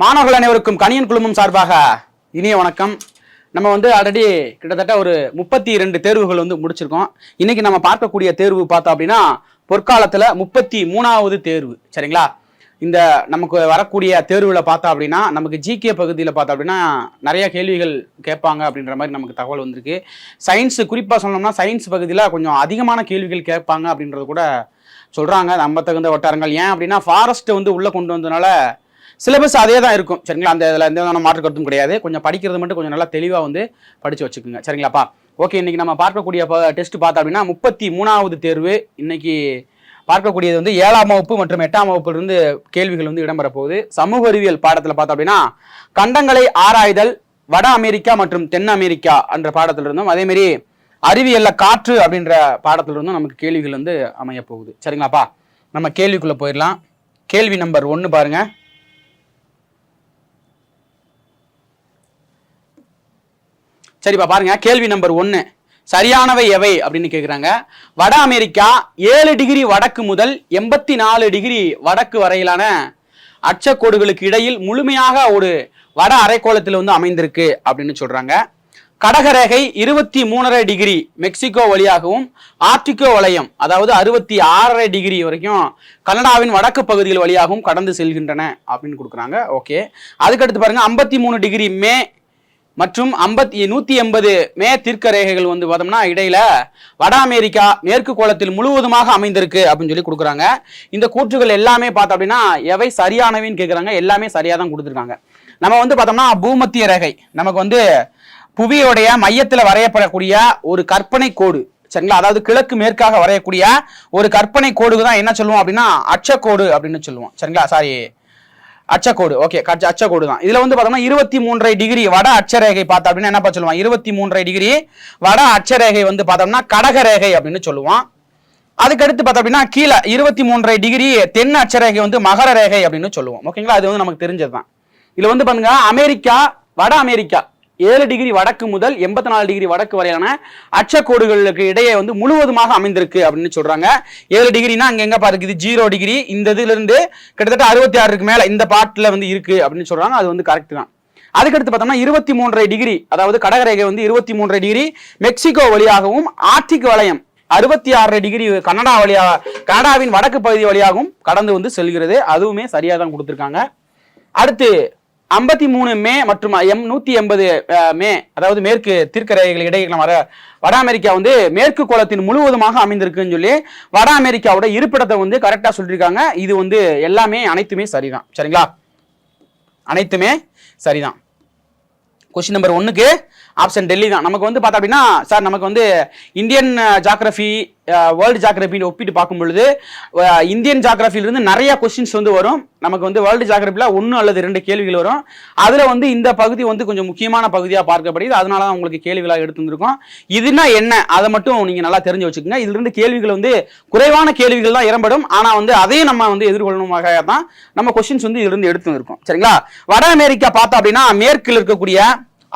மாணவர்கள் அனைவருக்கும் கணியன் குழுமம் சார்பாக இனிய வணக்கம். நம்ம ஆல்ரெடி கிட்டத்தட்ட ஒரு 32 தேர்வுகள் முடிச்சிருக்கோம். இன்னைக்கு நம்ம பார்க்கக்கூடிய தேர்வு பார்த்தோம் அப்படின்னா பொற்காலத்துல 33வது தேர்வு. சரிங்களா? இந்த நமக்கு வரக்கூடிய தேர்வுல பார்த்தோம் அப்படின்னா நமக்கு ஜிகே பகுதியில் பார்த்தோம் அப்படின்னா நிறைய கேள்விகள் கேட்பாங்க அப்படின்ற மாதிரி நமக்கு தகவல் வந்திருக்கு. சயின்ஸ் குறிப்பாக சொன்னோம்னா சயின்ஸ் பகுதியில் கொஞ்சம் அதிகமான கேள்விகள் கேட்பாங்க அப்படின்றது கூட சொல்றாங்க நம்ப தகுந்த வட்டாரங்கள். ஏன் அப்படின்னா ஃபாரஸ்ட் உள்ள கொண்டு வந்ததுனால சிலபஸ் அதே தான் இருக்கும். சரிங்களா? அந்த இதில் எந்த விதமான மாற்று கருத்தும் கிடையாது. கொஞ்சம் படிக்கிறது மட்டும் கொஞ்சம் நல்லா தெளிவாக படித்து வச்சுக்கோங்க. சரிங்களாப்பா? ஓகே, இன்னைக்கு நம்ம பார்க்கக்கூடிய டெஸ்ட் பார்த்தோம் அப்படின்னா 33வது தேர்வு. இன்னைக்கு பார்க்கக்கூடியது 7ஆம் வகுப்பு மற்றும் 8ஆம் வகுப்புலேருந்து கேள்விகள் இடம்பெற போகுது. சமூக அறிவியல் பாடத்தில் பார்த்தோம் அப்படின்னா கண்டங்களை ஆராய்தல், வட அமெரிக்கா மற்றும் தென் அமெரிக்கா என்ற பாடத்தில் இருந்தும், அதேமாரி அறிவியல்ல காற்று அப்படின்ற பாடத்தில் இருந்தும் நமக்கு கேள்விகள் அமைய போகுது. சரிங்களாப்பா? நம்ம கேள்விக்குள்ள போயிடலாம். கேள்வி நம்பர் 1 பாருங்க. சரிப்பா, பாருங்க. கேள்வி நம்பர் 1, சரியானவை எவை அப்படின்னு கேட்குறாங்க. வட அமெரிக்கா 7 டிகிரி வடக்கு முதல் 84 டிகிரி வடக்கு வரையிலான அச்சக்கோடுகளுக்கு இடையில் முழுமையாக ஒரு வட அரைக்கோளத்தில் அமைந்திருக்கு அப்படின்னு சொல்றாங்க. கடகரேகை 23.5 டிகிரி மெக்சிகோ வழியாகவும் ஆர்டிகோ வளையம் அதாவது 66.5 டிகிரி வரைக்கும் கனடாவின் வடக்கு பகுதிகள் வழியாகவும் கடந்து செல்கின்றன அப்படின்னு கொடுக்குறாங்க. ஓகே, அதுக்கடுத்து பாருங்க 53 டிகிரி மே மற்றும் 180 மே தீர்க்க ரேகைகள் பார்த்தோம்னா இடையில வட அமெரிக்கா மேற்கு கோளத்தில் முழுவதுமாக அமைந்திருக்கு அப்படின்னு சொல்லி கொடுக்குறாங்க. இந்த கூற்றுகள் எல்லாமே பார்த்தோம் அப்படின்னா எவை சரியானவைன்னு கேட்குறாங்க. எல்லாமே சரியாக தான் கொடுத்துருக்காங்க. நம்ம பார்த்தோம்னா பூமத்திய ரேகை நமக்கு புவியோடைய மையத்தில் வரையப்படக்கூடிய ஒரு கற்பனை கோடு. சரிங்களா? அதாவது கிழக்கு மேற்காக வரையக்கூடிய ஒரு கற்பனை கோடுக்கு தான் என்ன சொல்லுவோம் அப்படின்னா அச்சக்கோடு அப்படின்னு சொல்லுவோம். சரிங்களா? சாரி, அச்சக்கோடு. ஓகே, அச்சக்கோடு தான். இதுல பார்த்தோம்னா 23.5 டிகிரி வட அச்சரேகை பார்த்தா அப்படின்னா என்னப்பா சொல்லுவான்? 23.5 டிகிரி வட அச்சரேகை பார்த்தோம்னா கடகரேகை அப்படின்னு சொல்லுவான். அதுக்கடுத்து பார்த்தோம் அப்படின்னா கீழே 23.5 டிகிரி தென் அச்சரேகை மகர ரேகை அப்படின்னு சொல்லுவோம். ஓகேங்களா? அது நமக்கு தெரிஞ்சதுதான். இதுல பாருங்க அமெரிக்கா வட அமெரிக்கா 7 டிகிரி வடக்கு முதல் 84 டிகிரி வடக்கு வரையான அச்சக்கோடுகளுக்கு இடையே முழுவதுமாக அமைந்திருக்கு அப்படின்னு சொல்றாங்க. 7 டிகிரினா அங்க எங்க பாருக்குது 0 டிகிரி. இந்த இதுல இருந்து கிட்டத்தட்ட 66க்கு மேல இந்த பாட்டுல இருக்கு அப்படின்னு சொல்றாங்க. அது கரெக்ட் தான். அதுக்கடுத்து பார்த்தோம்னா 23.5 டிகிரி அதாவது கடகரேகை 23.5 டிகிரி மெக்சிகோ வழியாகவும் ஆர்டிக் வளையம் 66 டிகிரி கனடாவின் வடக்கு பகுதி வழியாகவும் கடந்து செல்கிறது. அதுவுமே சரியா தான் கொடுத்துருக்காங்க. அடுத்து 53 மே மற்றும் 180 மே அதாவது மேற்கு தீர்க்க ரேகைகள் இடையே வட அமெரிக்கா மேற்கு கோளத்தின் முழுவதுமாக அமைந்திருக்குன்னு சொல்லி வட அமெரிக்காவோட இருப்பிடத்தை கரெக்டா சொல்லியிருக்காங்க. இது எல்லாமே அனைத்துமே சரிதான். சரிங்களா? அனைத்துமே சரிதான். கொஸ்டின் நம்பர் 1க்கு ஆப்ஷன் டெல்லி தான். நமக்கு பார்த்தா அப்படின்னா சார் நமக்கு இந்தியன் ஜாகிரபி வேர்ல்டு ஜாகிரபின்னு ஒப்பிட்டு பார்க்கும் பொழுது இந்தியன் ஜாகிரபிலிருந்து நிறைய கொஸ்டின்ஸ் வரும். நமக்கு வேர்ல்டு ஜாகிரபியில் 1 அல்லது 2 கேள்விகள் வரும். அதில் இந்த பகுதி கொஞ்சம் முக்கியமான பகுதியாக பார்க்கப்படுது. அதனால தான் உங்களுக்கு கேள்விகளாக எடுத்து வந்திருக்கோம். இதுனா என்ன அதை மட்டும் நீங்கள் நல்லா தெரிஞ்சு வச்சுக்கோங்க. இதிலிருந்து கேள்விகள் குறைவான கேள்விகள் தான் இடம்பெறும். ஆனால் அதையும் நம்ம எதிர்கொள்ளணுமாக தான் நம்ம கொஸ்டின்ஸ் இதிலிருந்து எடுத்து வந்திருக்கோம். சரிங்களா? வட அமெரிக்கா பார்த்தோம் அப்படின்னா மேற்கில் இருக்கக்கூடிய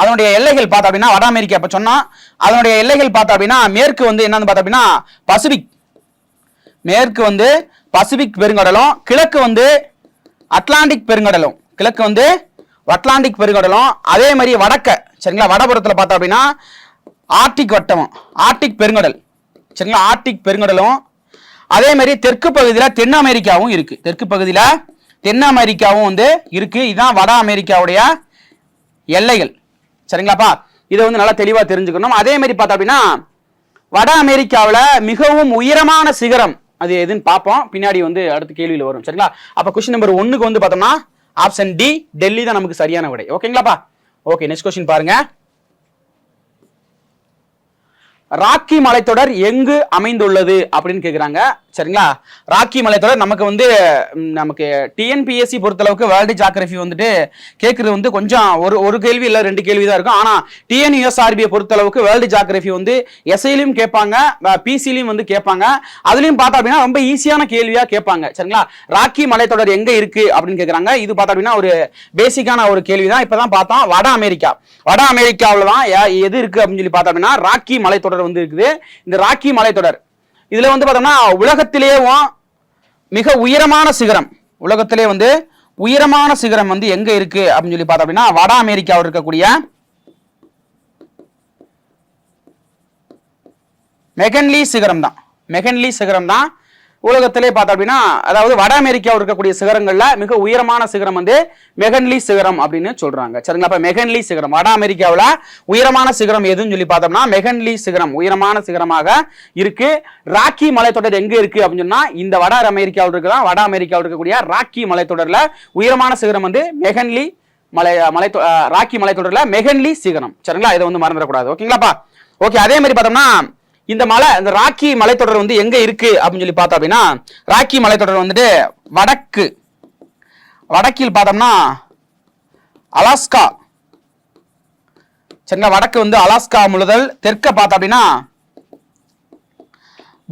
அதனுடைய எல்லைகள் பார்த்தா அப்படின்னா வட அமெரிக்கா இப்ப சொன்னா அதனுடைய எல்லைகள் பார்த்தா அப்படின்னா மேற்கு என்னன்னு பார்த்தா அப்படின்னா பசிபிக். மேற்கு பசிபிக் பெருங்கடலும், கிழக்கு அட்லாண்டிக் பெருங்கடலும். கிழக்கு அட்லாண்டிக் பெருங்கடலும், அதே மாதிரி வடக்க சரிங்களா வடபுறத்தில் பார்த்தா அப்படின்னா ஆர்டிக் வட்டமும் ஆர்டிக் பெருங்கடல். சரிங்களா? ஆர்டிக் பெருங்கடலும், அதே மாதிரி தெற்கு பகுதியில் தென் அமெரிக்காவும் இருக்கு. தெற்கு பகுதியில் தென் அமெரிக்காவும் இருக்கு. இதுதான் வட அமெரிக்காவுடைய எல்லைகள். சரிங்களாப்பா? இதை நல்லா தெளிவா தெரிஞ்சுக்கணும். அதே மாதிரி பார்த்தா அப்படின்னா வட அமெரிக்காவில் மிகவும் உயரமான சிகரம் அது எதுன்னு பார்ப்போம். பின்னாடி அடுத்த கேள்வியில் வரும். சரிங்களா? அப்ப கொஸ்டின் நம்பர் 1க்கு பார்த்தோம்னா ஆப்ஷன் டி டெல்லி தான் நமக்கு சரியான விடை. ஓகேங்களாப்பா? ஓகே, நெக்ஸ்ட் கொஸ்டின் பாருங்க. ராக்கி மலைத்தொடர் எங்கு அமைந்துள்ளது அப்படின்னு கேட்குறாங்க. சரிங்களா? ராக்கி மலைத்தொடர் நமக்கு டிஎன்பிஎஸ்சி பொறுத்தளவுக்கு வேர்ல்டு ஜாகிரபி கேட்கறது கொஞ்சம் ஒரு கேள்வி இல்லை 2 கேள்வி தான் இருக்கும். ஆனால் டிஎன்யூஎஸ்ஆர்பியை பொறுத்தளவுக்கு வேர்ல்டு ஜாகிரபி எஸ்ஐலையும் கேட்பாங்க, பிசிலையும் கேட்பாங்க. அதுலையும் பார்த்தா அப்படின்னா ரொம்ப ஈஸியான கேள்வியா கேட்பாங்க. சரிங்களா? ராக்கி மலைத்தொடர் எங்க இருக்கு அப்படின்னு கேட்குறாங்க. இது பார்த்தா அப்படின்னா ஒரு பேசிக்கான ஒரு கேள்வி தான். இப்பதான் பார்த்தோம் வட அமெரிக்காவில் தான் எது இருக்கு அப்படின்னு சொல்லி பார்த்தா அப்படின்னா ராக்கி மலைத்தொடர் இருக்குது. இந்த ராக்கி மலைத்தொடர் இதுல பார்த்தோம்னா உலகத்திலேயே மிக உயரமான சிகரம், உலகத்திலே உயரமான சிகரம் வந்து எங்க இருக்கு அப்படின்னு சொல்லி பார்த்தோம் அப்படின்னா வட அமெரிக்காவில் இருக்கக்கூடிய மெகன்லி சிகரம் தான். மெகன்லி சிகரம் தான் உலகத்திலே பார்த்தோம் அப்படின்னா, அதாவது வட அமெரிக்காவில் இருக்கக்கூடிய சிகரங்கள்ல மிக உயரமான சிகரம் வந்து மெகன்லி சிகரம் அப்படின்னு சொல்றாங்க. சரிங்களா? அப்ப மெகன்லி சிகரம் வட அமெரிக்காவில் உயரமான சிகரம் எதுன்னு சொல்லி பார்த்தோம்னா மெகன்லி சிகரம் உயரமான சிகரமாக இருக்கு. ராக்கி மலைத்தொடர் எங்க இருக்கு அப்படின்னு சொன்னா இந்த வட அமெரிக்காவில் இருக்குதான். வட அமெரிக்காவில் இருக்கக்கூடிய ராக்கி மலைத்தொடர்ல உயரமான சிகரம் வந்து மெகன்லி ராக்கி மலைத்தொடர்ல மெகன்லி சிகரம். சரிங்களா? இதை வந்து மறந்துடக்கூடாது. ஓகேங்களாப்பா? ஓகே. அதே மாதிரி பார்த்தோம்னா இந்த ராக்கி மலைத்தொடர் வந்து எங்க இருக்கு அப்படின்னு சொல்லி பார்த்தோம் அப்படின்னா ராக்கி மலைத்தொடர் வந்துட்டு வடக்கில் பார்த்தோம்னா அலாஸ்கா. சரிங்களா? வடக்கு வந்து அலாஸ்கா முதல் தெற்க பார்த்தோம் அப்படின்னா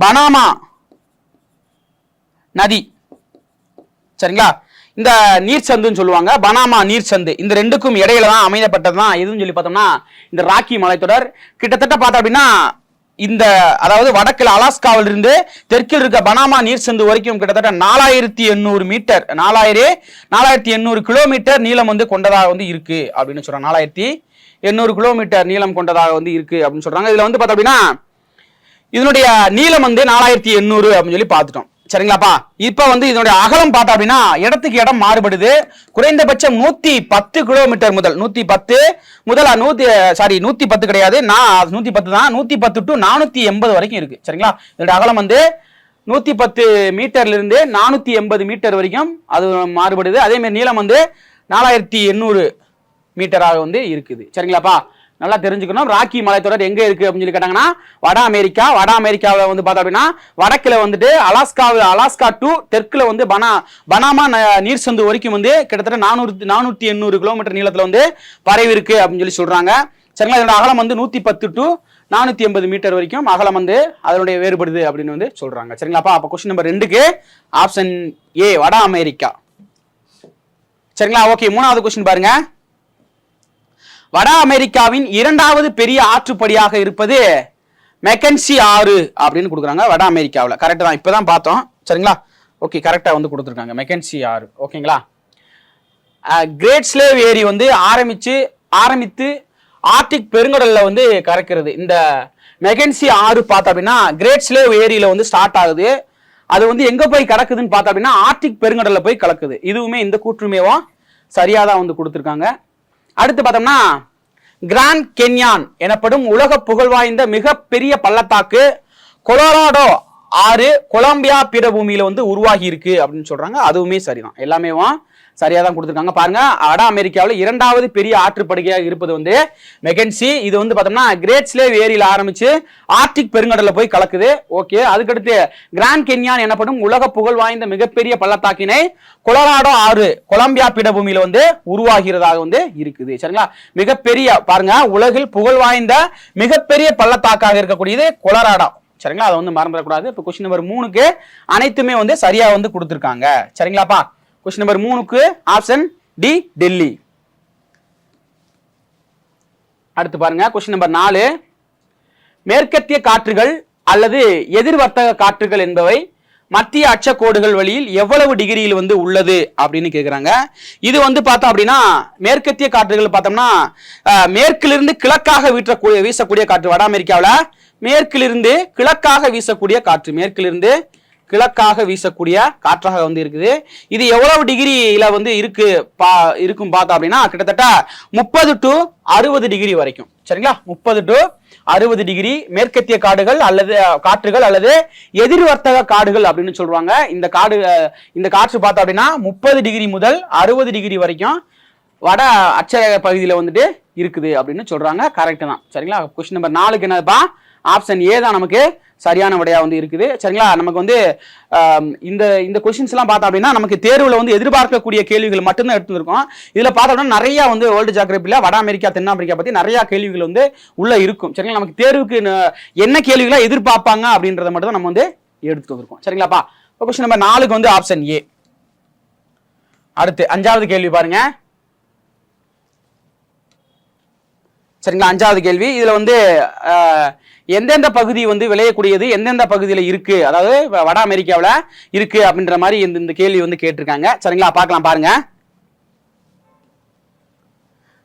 பனாமா நதி. சரிங்களா? இந்த நீர்ச்சந்துன்னு சொல்லுவாங்க, பனாமா நீர்ச்சந்து. இந்த ரெண்டுக்கும் இடையில தான் அமையப்பட்டது தான் எதுன்னு சொல்லி பார்த்தோம்னா இந்த ராக்கி மலைத்தொடர். கிட்டத்தட்ட பார்த்தோம் அப்படின்னா இந்த அதாவது வடக்கில் அலாஸ்காவில் இருந்து தெற்கில் இருக்க பனாமா நீர்ச்சந்து வரைக்கும் கிட்டத்தட்ட 4800 மீட்டர் 4800 கிலோமீட்டர் நீளம் வந்து கொண்டதாக வந்து இருக்கு அப்படின்னு சொல்றாங்க. 4800 கிலோமீட்டர் நீளம் கொண்டதாக வந்து இருக்கு அப்படின்னு சொல்றாங்க. இதுல வந்து பார்த்தோம் அப்படின்னா இதனுடைய நீளம் வந்து 4800 அப்படின்னு சொல்லி பார்த்துட்டோம். சரிங்களாப்பா? இப்ப வந்து இதனுடைய அகலம் பார்த்தா அப்படின்னா இடத்துக்கு இடம் மாறுபடுது. குறைந்தபட்சம் 110 கிலோமீட்டர் முதல் 110 கிடையாது, 110 தான். 110 டு 480 வரைக்கும் இருக்கு. சரிங்களா? இதோட அகலம் வந்து 110 மீட்டர்ல இருந்து 480 மீட்டர் வரைக்கும் அது மாறுபடுது. அதே மாதிரி நீளம் வந்து 4800 மீட்டராக வந்து இருக்குது. சரிங்களாப்பா? நல்லா தெரிஞ்சுக்கணும். ராக்கி மலைத்தொடர் எங்க இருக்கு அப்படின்னு சொல்லி கேட்டாங்கன்னா வட அமெரிக்காவில் வந்து பார்த்தோம் அப்படின்னா வடக்குல வந்துட்டு அலாஸ்கா டு தெற்குல வந்து பனாமா நீர்ச்சந்து வரைக்கும் வந்து கிட்டத்தட்ட 400 கிலோமீட்டர் நீளத்துல வந்து பரவி இருக்கு அப்படின்னு சொல்லி சொல்றாங்க. சரிங்களா? இதோட அகலம் வந்து 110 டு 480 மீட்டர் வரைக்கும் அகலம் வந்து அதனுடைய வேறுபடுது அப்படின்னு வந்து சொல்றாங்க. சரிங்களாப்பா? அப்ப கொஸ்டின் நம்பர் 2க்கு ஆப்ஷன் ஏ வட அமெரிக்கா. சரிங்களா? ஓகே. மூணாவது கொஸ்டின் பாருங்க. வட அமெரிக்காவின் இரண்டாவது பெரிய ஆற்றுப்படியாக இருப்பது மெக்கன்சி ஆறு அப்படின்னு கொடுக்குறாங்க வட அமெரிக்காவில். கரெக்ட் தான், இப்பதான் பார்த்தோம். சரிங்களா? ஓகே, கரெக்டா வந்து கொடுத்துருக்காங்க மெக்கன்சி ஆறு. ஓகேங்களா? கிரேட் ஸ்லேவ் ஏரி வந்து ஆரம்பித்து ஆர்டிக் பெருங்கடல்ல வந்து கறக்கிறது. இந்த மெக்கன்சி ஆறு பார்த்தோம் அப்படின்னா கிரேட் ஸ்லேவ் ஏரியில வந்து ஸ்டார்ட் ஆகுது. அது வந்து எங்க போய் கலக்குதுன்னு பார்த்தோம் அப்படின்னா ஆர்டிக் பெருங்கடல்ல போய் கலக்குது. இதுவுமே இந்த கூற்றுமேவும் சரியாதான் வந்து கொடுத்துருக்காங்க. அடுத்து பார்த்தோம்னா கிராண்ட் கென்யான் எனப்படும் உலக புகழ்வாய்ந்த மிகப்பெரிய பள்ளத்தாக்கு கொலராடோ ஆறு கொலம்பியா பீடபூமியில வந்து உருவாகி இருக்கு அப்படின்னு சொல்றாங்க. அதுவுமே சரிதான், எல்லாமே சரியா தான் கொடுத்துருக்காங்க. பாருங்க, வட அமெரிக்காவில் இரண்டாவது பெரிய ஆற்றுப்படுகையாக இருப்பது வந்து மெக்கன்சி. இது வந்து பார்த்தோம்னா கிரேட் ஸ்லேவ் ஏரியில ஆரம்பிச்சு ஆர்டிக் பெருங்கடல்ல போய் கலக்குது. ஓகே. அதுக்கடுத்து கிராண்ட் கென்யான் எனப்படும் உலக புகழ் வாய்ந்த மிகப்பெரிய பள்ளத்தாக்கினை கொலராடோ ஆறு கொலம்பியா பீடபூமியில வந்து உருவாகிறதாக வந்து இருக்குது. சரிங்களா? மிகப்பெரிய பாருங்க, உலகில் புகழ் வாய்ந்த மிகப்பெரிய பள்ளத்தாக்காக இருக்கக்கூடியது கொலராடோ. சரிங்களா? அதை வந்து மறந்துடக்கூடாது. இப்போ கொஸ்டின் நம்பர் 3க்கு அனைத்துமே வந்து சரியா வந்து கொடுத்துருக்காங்க. சரிங்களாப்பா? கொஸ்டின் நம்பர் 3க்கு ஆப்ஷன் டி டெல்லி. அடுத்து பாருங்க கொஸ்டின் நம்பர் 4. மேற்கத்திய காற்றுகள் அல்லது எதிர்வர்த்தக காற்றுகள் என்பவை மத்திய அச்சக்கோடுகள் வழியில் எவ்வளவு டிகிரியில் வந்து உள்ளது அப்படின்னு கேட்குறாங்க. இது வந்து பார்த்தோம் அப்படின்னா மேற்கத்திய காற்றுகள் பார்த்தோம்னா மேற்கிலிருந்து கிழக்காக வீசக்கூடிய காற்று. வட அமெரிக்காவில் மேற்கிலிருந்து கிழக்காக வீசக்கூடிய காற்று, மேற்கிலிருந்து கிழக்காக வீசக்கூடிய காற்றாக வந்து இருக்குது. இது எவ்வளவு டிகிரியில வந்து இருக்கும் பார்த்தோம் அப்படின்னா கிட்டத்தட்ட 30 டு 60 டிகிரி வரைக்கும். சரிங்களா? 30 டு 60 டிகிரி மேற்கத்திய காற்றுகள் அல்லது எதிர்வர்த்தக காடுகள் அப்படின்னு சொல்றாங்க. இந்த காற்று பார்த்தோம் அப்படின்னா 30 டிகிரி முதல் 60 டிகிரி வரைக்கும் வட அச்ச பகுதியில் வந்துட்டு இருக்குது அப்படின்னு சொல்றாங்க. கரெக்ட் தான். சரிங்களா? கொஸ்டின் நம்பர் 4க்கு என்னதுப்பா? ஆப்ஷன் ஏ தான் நமக்கு சரியான விடையா வந்து இருக்குது. சரிங்களா? நமக்கு வந்து இந்த கொஸ்டின்ஸ் எல்லாம் பார்த்தோம் அப்படின்னா நமக்கு தேர்வுல வந்து எதிர்பார்க்கக்கூடிய கேள்விகள் மட்டும்தான் எடுத்துருக்கோம். இதுல பார்த்தோம்னா நிறைய வந்து வேர்ல்டு ஜியோகிராபில வட அமெரிக்கா தென்னாப்பிரிக்கா பத்தி நிறைய கேள்விகள் வந்து உள்ள இருக்கும். சரிங்களா? நமக்கு தேர்வுக்கு என்ன கேள்விகளா எதிர்பார்ப்பாங்க அப்படின்றத மட்டும் தான் நம்ம வந்து எடுத்துட்டு வந்திருக்கோம். சரிங்களாப்பா? கொஸ்டின் நம்பர் 4க்கு வந்து ஆப்ஷன் ஏ. அடுத்து 5வது கேள்வி பாருங்க. சரிங்களா? 5வது கேள்வி. இதுல வந்து எந்தெந்த பகுதி வந்து விளையக்கூடியது, எந்தெந்த பகுதியில் இருக்கு, அதாவது வட அமெரிக்காவில் இருக்கு அப்படின்ற மாதிரி இந்த கேள்வி வந்து கேட்டிருக்காங்க. சரிங்களா? பார்க்கலாம் பாருங்க.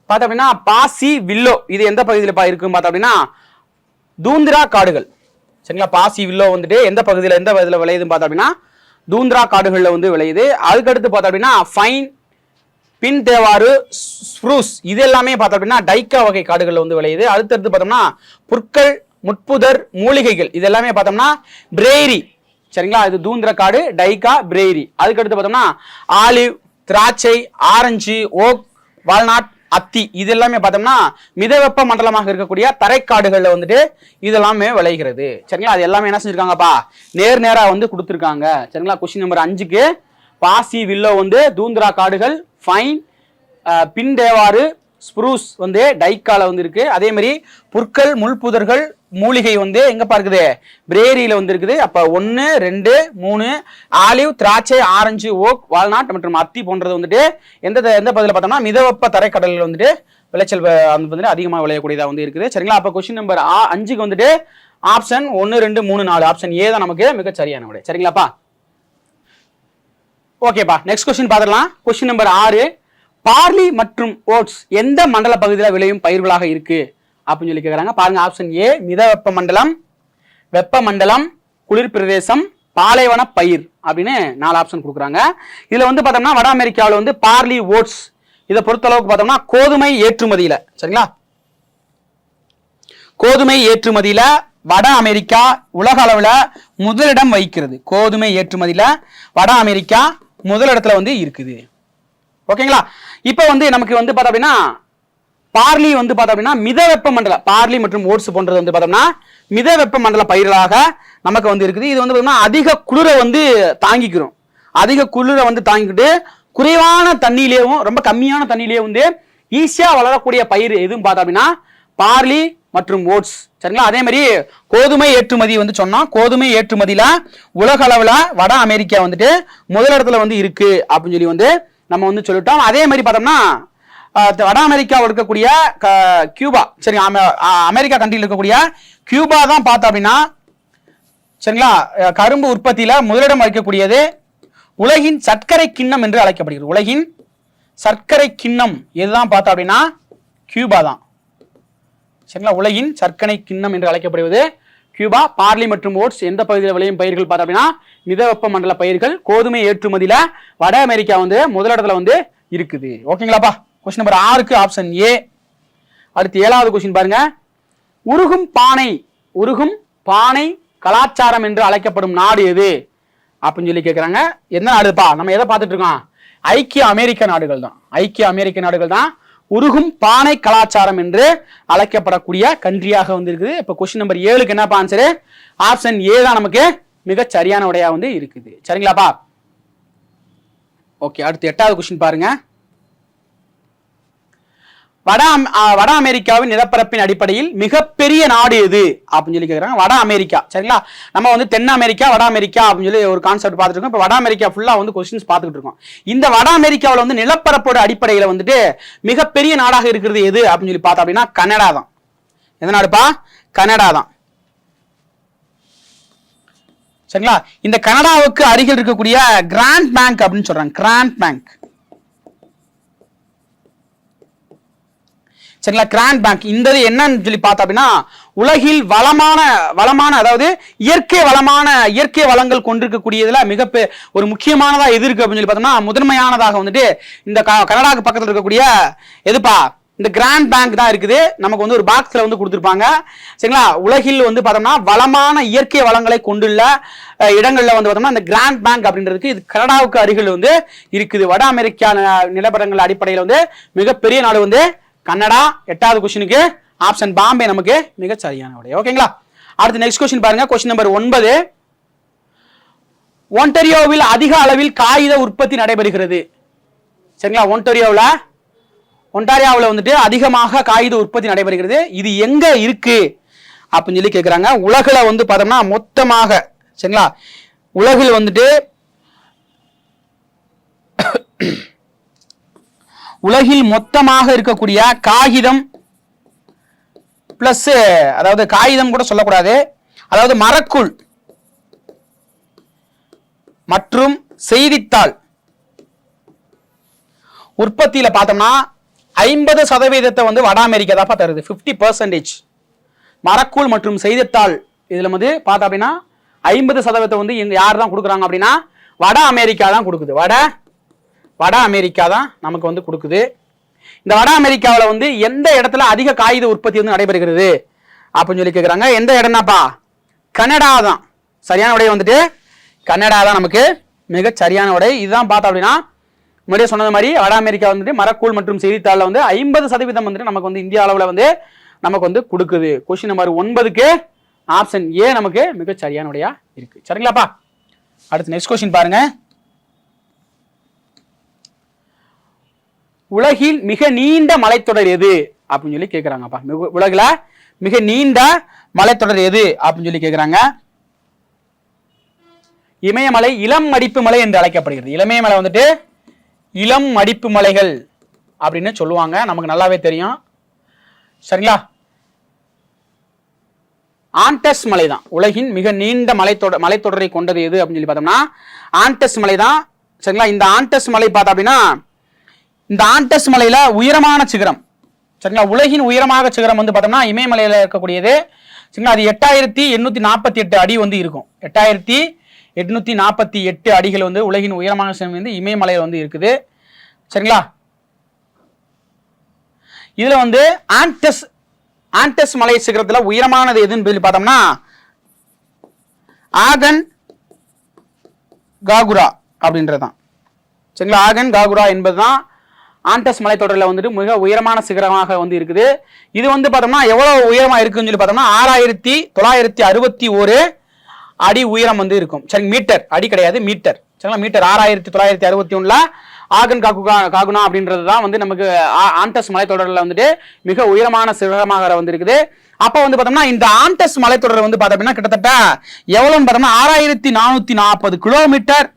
பார்த்தோம் அப்படின்னா பாசி வில்லோ இது எந்த பகுதியில் இருக்குன்னு பார்த்தோம் அப்படின்னா தூந்திரா காடுகள். சரிங்களா, பாசி வில்லோ வந்துட்டு எந்த பகுதியில் எந்த பகுதியில் விளையுதுன்னு பார்த்தோம் அப்படின்னா தூந்திரா காடுகளில் வந்து விளையுது. அதுக்கடுத்து பார்த்தோம் அப்படின்னா ஃபைன் பின் தேவாறு ஸ்ப்ரூஸ் இது எல்லாமே பார்த்தோம் அப்படின்னா டைக்கா வகை காடுகளில் வந்து விளையுது. அடுத்தடுத்து பார்த்தோம்னா புற்கள் முட்புதர் மூலிகைகள் இது எல்லாமே பார்த்தோம்னா பிரேரி. சரிங்களா, இது தூந்திர காடு, டைக்கா, பிரேரி. அதுக்கடுத்து பார்த்தோம்னா ஆலிவ், திராட்சை, ஆரஞ்சு, ஓக், வால்நாட், அத்தி இது எல்லாமே பார்த்தோம்னா மிதவெப்ப மண்டலமாக இருக்கக்கூடிய தரைக்காடுகள்ல வந்துட்டு இதெல்லாமே விளைகிறது. சரிங்களா, அது எல்லாமே என்ன செஞ்சிருக்காங்கப்பா நேரா வந்து கொடுத்துருக்காங்க. சரிங்களா, கொஸ்டின் நம்பர் 5க்கு பாசி வில்லோ வந்து தூந்திரா காடுகள், ஃபைன் பின் தேவாறு ஸ்ப்ரூஸ் வந்து டைக்கால வந்து இருக்கு. அதே மாதிரி புற்கள் முள்புதர்கள் மூலிகை வந்து எங்க இருக்குது பிரேரியில வந்து இருக்குது. அப்ப 1 2 3 ஆலிவ், திராட்சை, ஆரஞ்சு, ஓக், வால்நாட் மற்றும் அத்தி போன்றது வந்துட்டு எந்த பகுதியில் பார்த்தோம்னா மிதவெப்ப தரைக்கடலில் வந்துட்டு விளைச்சல் வந்துட்டு அதிகமாக விளையக்கூடியதா வந்து இருக்குது. சரிங்களா, அப்ப கொஸ்டின் நம்பர் 5க்கு வந்துட்டு ஆப்ஷன் 1 2 3 4 ஆப்ஷன் ஏ தான் நமக்கு மிக சரியான விடை. சரிங்களாப்பா, ஓகேப்பா. நெக்ஸ்ட் கொஸ்டின் பார்த்துடலாம். கொஸ்டின் நம்பர் 6 பார்லி மற்றும் ஓட்ஸ் எந்த மண்டல பகுதியில் விளையும் பயிர்களாக இருக்கு அப்படின்னு சொல்லி கேட்குறாங்க. பாருங்க, ஆப்ஷன் ஏ மித வெப்ப மண்டலம், வெப்ப மண்டலம், குளிர் பிரதேசம், பாலைவன பயிர் அப்படின்னு 4 ஆப்ஷன் கொடுக்குறாங்க. இதுல வந்து பார்த்தோம்னா வட அமெரிக்காவில் வந்து பார்லி ஓட்ஸ் இதை பொறுத்தளவுக்கு பார்த்தோம்னா கோதுமை ஏற்றுமதியில, சரிங்களா, கோதுமை ஏற்றுமதியில வட அமெரிக்கா உலக அளவில் முதலிடம் வகிக்கிறது. கோதுமை ஏற்றுமதியில வட அமெரிக்கா முதலிடத்துல வந்து இருக்குது. ஓகேங்களா, இப்ப வந்து நமக்கு வந்து பார்த்தோம் அப்படின்னா பார்லி வந்து பார்த்தோம் அப்படின்னா மித வெப்ப மண்டல பார்லி மற்றும் ஓட்ஸ் போன்றது வந்து பார்த்தோம்னா மித வெப்ப மண்டல பயிர்களாக நமக்கு வந்து இருக்குது. இது வந்து பார்த்தோம்னா அதிக குளிரை வந்து தாங்கிக்கிறோம். அதிக குளிரை வந்து தாங்கிக்கிட்டு குறைவான தண்ணியிலேயும் ரொம்ப கம்மியான தண்ணியிலேயே வந்து ஈஸியா வளரக்கூடிய பயிர் எதுவும் பார்த்தோம் அப்படின்னா பார்லி மற்றும் ஓட்ஸ். சரிங்களா, அதே மாதிரி கோதுமை ஏற்றுமதி வந்து சொன்னா கோதுமை ஏற்றுமதியில உலக அளவுல வட அமெரிக்கா வந்துட்டு முதலிடத்துல வந்து இருக்கு அப்படின்னு சொல்லி வந்து நம்ம வந்து சொல்லிட்டோம். அதே மாதிரி பார்த்தோம்னா வட அமெரிக்காவில் இருக்கக்கூடிய கியூபா, சரி, அமெரிக்கா கண்ட்ரியில் இருக்கக்கூடிய கியூபா தான் பார்த்தோம் அப்படின்னா சரிங்களா கரும்பு உற்பத்தியில முதலிடம் வகிக்கக்கூடியது. உலகின் சர்க்கரை கிண்ணம் என்று அழைக்கப்படுகிறது. உலகின் சர்க்கரை கிண்ணம் எதுதான் பார்த்தோம் அப்படின்னா கியூபா தான். சரிங்களா, உலகின் சர்க்கரை கிண்ணம் என்று அழைக்கப்படுவது கியூபா. பார்லி மற்றும் ஓட்ஸ் எந்த பகுதியில் விளையும் பயிர்கள் பார்த்தோம் அப்படின்னா மிதவெப்ப மண்டல பயிர்கள். கோதுமை ஏற்றுமதியில வட அமெரிக்கா வந்து முதலிடத்துல வந்து இருக்குது. ஓகேங்களாப்பா, கொஸ்டின் நம்பர் 6க்கு ஆப்ஷன் ஏ. அடுத்து 7வது கொஸ்டின் பாருங்க. உருகும் பானை கலாச்சாரம் என்று அழைக்கப்படும் நாடு எது அப்படின்னு சொல்லி கேட்கிறாங்க. என்ன நாடுப்பா, நம்ம எதை பார்த்துட்டு இருக்கோம், ஐக்கிய அமெரிக்க நாடுகள் தான். ஐக்கிய அமெரிக்க நாடுகள் தான் உருகும் பானை கலாச்சாரம் என்று அழைக்கப்படக்கூடிய கண்ட்ரியாக வந்து இருக்குது. இப்ப கொஸ்டின் நம்பர் 7க்கு என்னப்பா ஆன்சரு, ஆப்ஷன் ஏ தான் நமக்கு மிக சரியான விடையா வந்து இருக்குது. சரிங்களாப்பா, ஓகே. அடுத்து 8வது கொஸ்டின் பாருங்க. வட அமெரிக்காவின் நிலப்பரப்பின் அடிப்படையில் மிகப்பெரிய நாடு எது அப்படின்னு சொல்லி கேட்குறாங்க. வட அமெரிக்கா, சரிங்களா, நம்ம வந்து தென் அமெரிக்கா வட அமெரிக்கா அப்படின்னு சொல்லி ஒரு கான்செப்ட் பார்த்துட்டு இருக்கோம். இப்போ வட அமெரிக்கா ஃபுல்லா வந்து கொஸ்டின்ஸ் பார்த்துக்கிட்டு இருக்கோம். இந்த வட அமெரிக்காவில் வந்து நிலப்பரப்போட அடிப்படையில் வந்துட்டு மிகப்பெரிய நாடாக இருக்கிறது எது அப்படின்னு சொல்லி பார்த்தோம் அப்படின்னா கனடா தான். எந்த நாடுப்பா, கனடா தான். சரிங்களா, இந்த கனடாவுக்கு அருகில் இருக்கக்கூடிய கிராண்ட் பேங்க் அப்படின்னு சொல்றாங்க. கிராண்ட் பேங்க், சரிங்களா, கிராண்ட் பேங்க் இந்த என்னன்னு சொல்லி பார்த்தோம் அப்படின்னா உலகில் வளமான அதாவது இயற்கை வளங்கள் கொண்டிருக்கக்கூடியதுல மிக ஒரு முக்கியமானதா எது இருக்கு அப்படின்னு சொல்லி பார்த்தோம்னா முதன்மையானதாக வந்துட்டு இந்த கனடாக்கு பக்கத்தில் இருக்கக்கூடிய எதுப்பா இந்த கிராண்ட் பேங்க் தான் இருக்குது. நமக்கு வந்து ஒரு பாக்ஸ்ல வந்து கொடுத்துருப்பாங்க. சரிங்களா, உலகில் வந்து பார்த்தோம்னா வளமான இயற்கை வளங்களை கொண்டுள்ள இடங்கள்ல வந்து பார்த்தோம்னா இந்த கிராண்ட் பேங்க் அப்படின்றதுக்கு இது கனடாவுக்கு அருகில் வந்து இருக்குது. வட அமெரிக்கா நிலப்பரங்கள் அடிப்படையில் வந்து மிகப்பெரிய நாடு வந்து கனடா. 8வது கொஸ்டினுக்கு ஆப்ஷன் பாம்பே நமக்கு மிக சரியான விடை. ஓகேங்களா, அடுத்து நெக்ஸ்ட் கொஸ்டின் பாருங்க. Question number 9. ஒன்டாரியோவில் அதிக அளவில் காகித உற்பத்தி நடைபெறுகிறது. சரிங்களா, ஒன்டாரியோவில் வந்துட்டு அதிகமாக காகித உற்பத்தி நடைபெறுகிறது. இது எங்க இருக்கு அப்படின்னு சொல்லி கேட்கிறாங்க. உலகில் வந்து பார்த்தோம்னா மொத்தமாக, சரிங்களா, உலகில் வந்துட்டு உலகில் மொத்தமாக இருக்கக்கூடிய காகிதம் பிளஸ், அதாவது காகிதம் கூட சொல்லக்கூடாது, அதாவது மரக்கூழ் மற்றும் செய்தித்தாள் உற்பத்தியில பார்த்தோம்னா 50% வந்து வட அமெரிக்கா தான் தருது. 50%. மரக்கூழ் மற்றும் செய்தித்தாள் இதுல வந்து பார்த்தா அப்படின்னா 50% வந்து இங்க யார் தான் கொடுக்குறாங்க அப்படின்னா வட அமெரிக்கா தான் கொடுக்குது. வட அமெரிக்கா தான் நமக்கு வந்து கொடுக்குது. இந்த வட அமெரிக்காவில் வந்து எந்த இடத்துல அதிக காகித உற்பத்தி வந்து நடைபெறுகிறது அப்படின்னு சொல்லி கேட்குறாங்க. எந்த இடம்னாப்பா? கனடா தான். சரியான விடை வந்துட்டு கனடா தான் நமக்கு மிக சரியான விடை. இதுதான் பார்த்தா அப்படின்னா முன்னாடியே சொன்னது மாதிரி வட அமெரிக்கா வந்துட்டு மரக்கூழ் மற்றும் செய்தித்தாளில் வந்து 50% வந்துட்டு நமக்கு வந்து இந்திய அளவில் வந்து நமக்கு வந்து கொடுக்குது. கொஸ்டின் நம்பர் 9க்கு ஆப்ஷன் ஏ நமக்கு மிக சரியான விடையா இருக்கு. சரிங்களாப்பா? அடுத்து நெக்ஸ்ட் கொஸ்டின் பாருங்க. உலகில் மிக நீண்ட மலைத்தொடர் எது அப்படின்னு சொல்லி கேட்கிறாங்கப்பா. உலகில மிக நீண்ட மலைத்தொடர் எது அப்படின்னு சொல்லி கேட்கிறாங்க. இமயமலை இளம் மடிப்பு மலை என்று அழைக்கப்படுகிறது. இமயமலை வந்துட்டு இளம் மடிப்பு மலைகள் அப்படின்னு சொல்லுவாங்க, நமக்கு நல்லாவே தெரியும். சரிங்களா? ஆண்டஸ் மலை தான் உலகின் மிக நீண்ட மலைத்தொடரை கொண்டது எது அப்படின்னு சொல்லி பார்த்தோம்னா ஆண்டஸ் மலை தான். சரிங்களா? இந்த ஆண்டஸ் மலை பார்த்தா அப்படின்னா இந்த ஆண்டஸ் மலையில உயரமான சிகரம், சரிங்களா, உலகின் உயரமாக சிகரம் வந்து பார்த்தோம்னா இமயமலையில இருக்கக்கூடியது. சரிங்களா? அது 8848 அடி வந்து இருக்கும். 8848 அடிகள் வந்து உலகின் உயரமான சிகரம் வந்து இமயமலையில வந்து இருக்குது. சரிங்களா? இதுல வந்து ஆண்டஸ் மலை சிகரத்துல உயரமானது எதுன்னு சொல்லி பார்த்தோம்னா ஆகன் காகுரா அப்படின்றதுதான். சரிங்களா? ஆகன் காகுரா என்பதுதான் ஆண்டஸ் மலைத்தொடரில் வந்துட்டு மிக உயரமான சிகரமாக வந்து இருக்குது. இது வந்து பார்த்தோம்னா எவ்வளவு உயரமா இருக்குன்னு சொல்லி பார்த்தோம்னா 6961 அடி உயரம் வந்து இருக்கும். சரி, மீட்டர், அடி கிடையாது, மீட்டர். சரிங்களா? மீட்டர் 6961 ஆகன் காகுனா அப்படின்றது தான் வந்து நமக்கு ஆண்டஸ் மலைத்தொடரில் வந்துட்டு மிக உயரமான சிகரமாக வந்து இருக்குது. அப்ப வந்து பார்த்தோம்னா இந்த ஆண்டஸ் மலைத்தொடர் வந்து பார்த்தோம்னா கிட்டத்தட்ட எவ்வளவுன்னு பார்த்தோம்னா 6440 கிலோமீட்டர்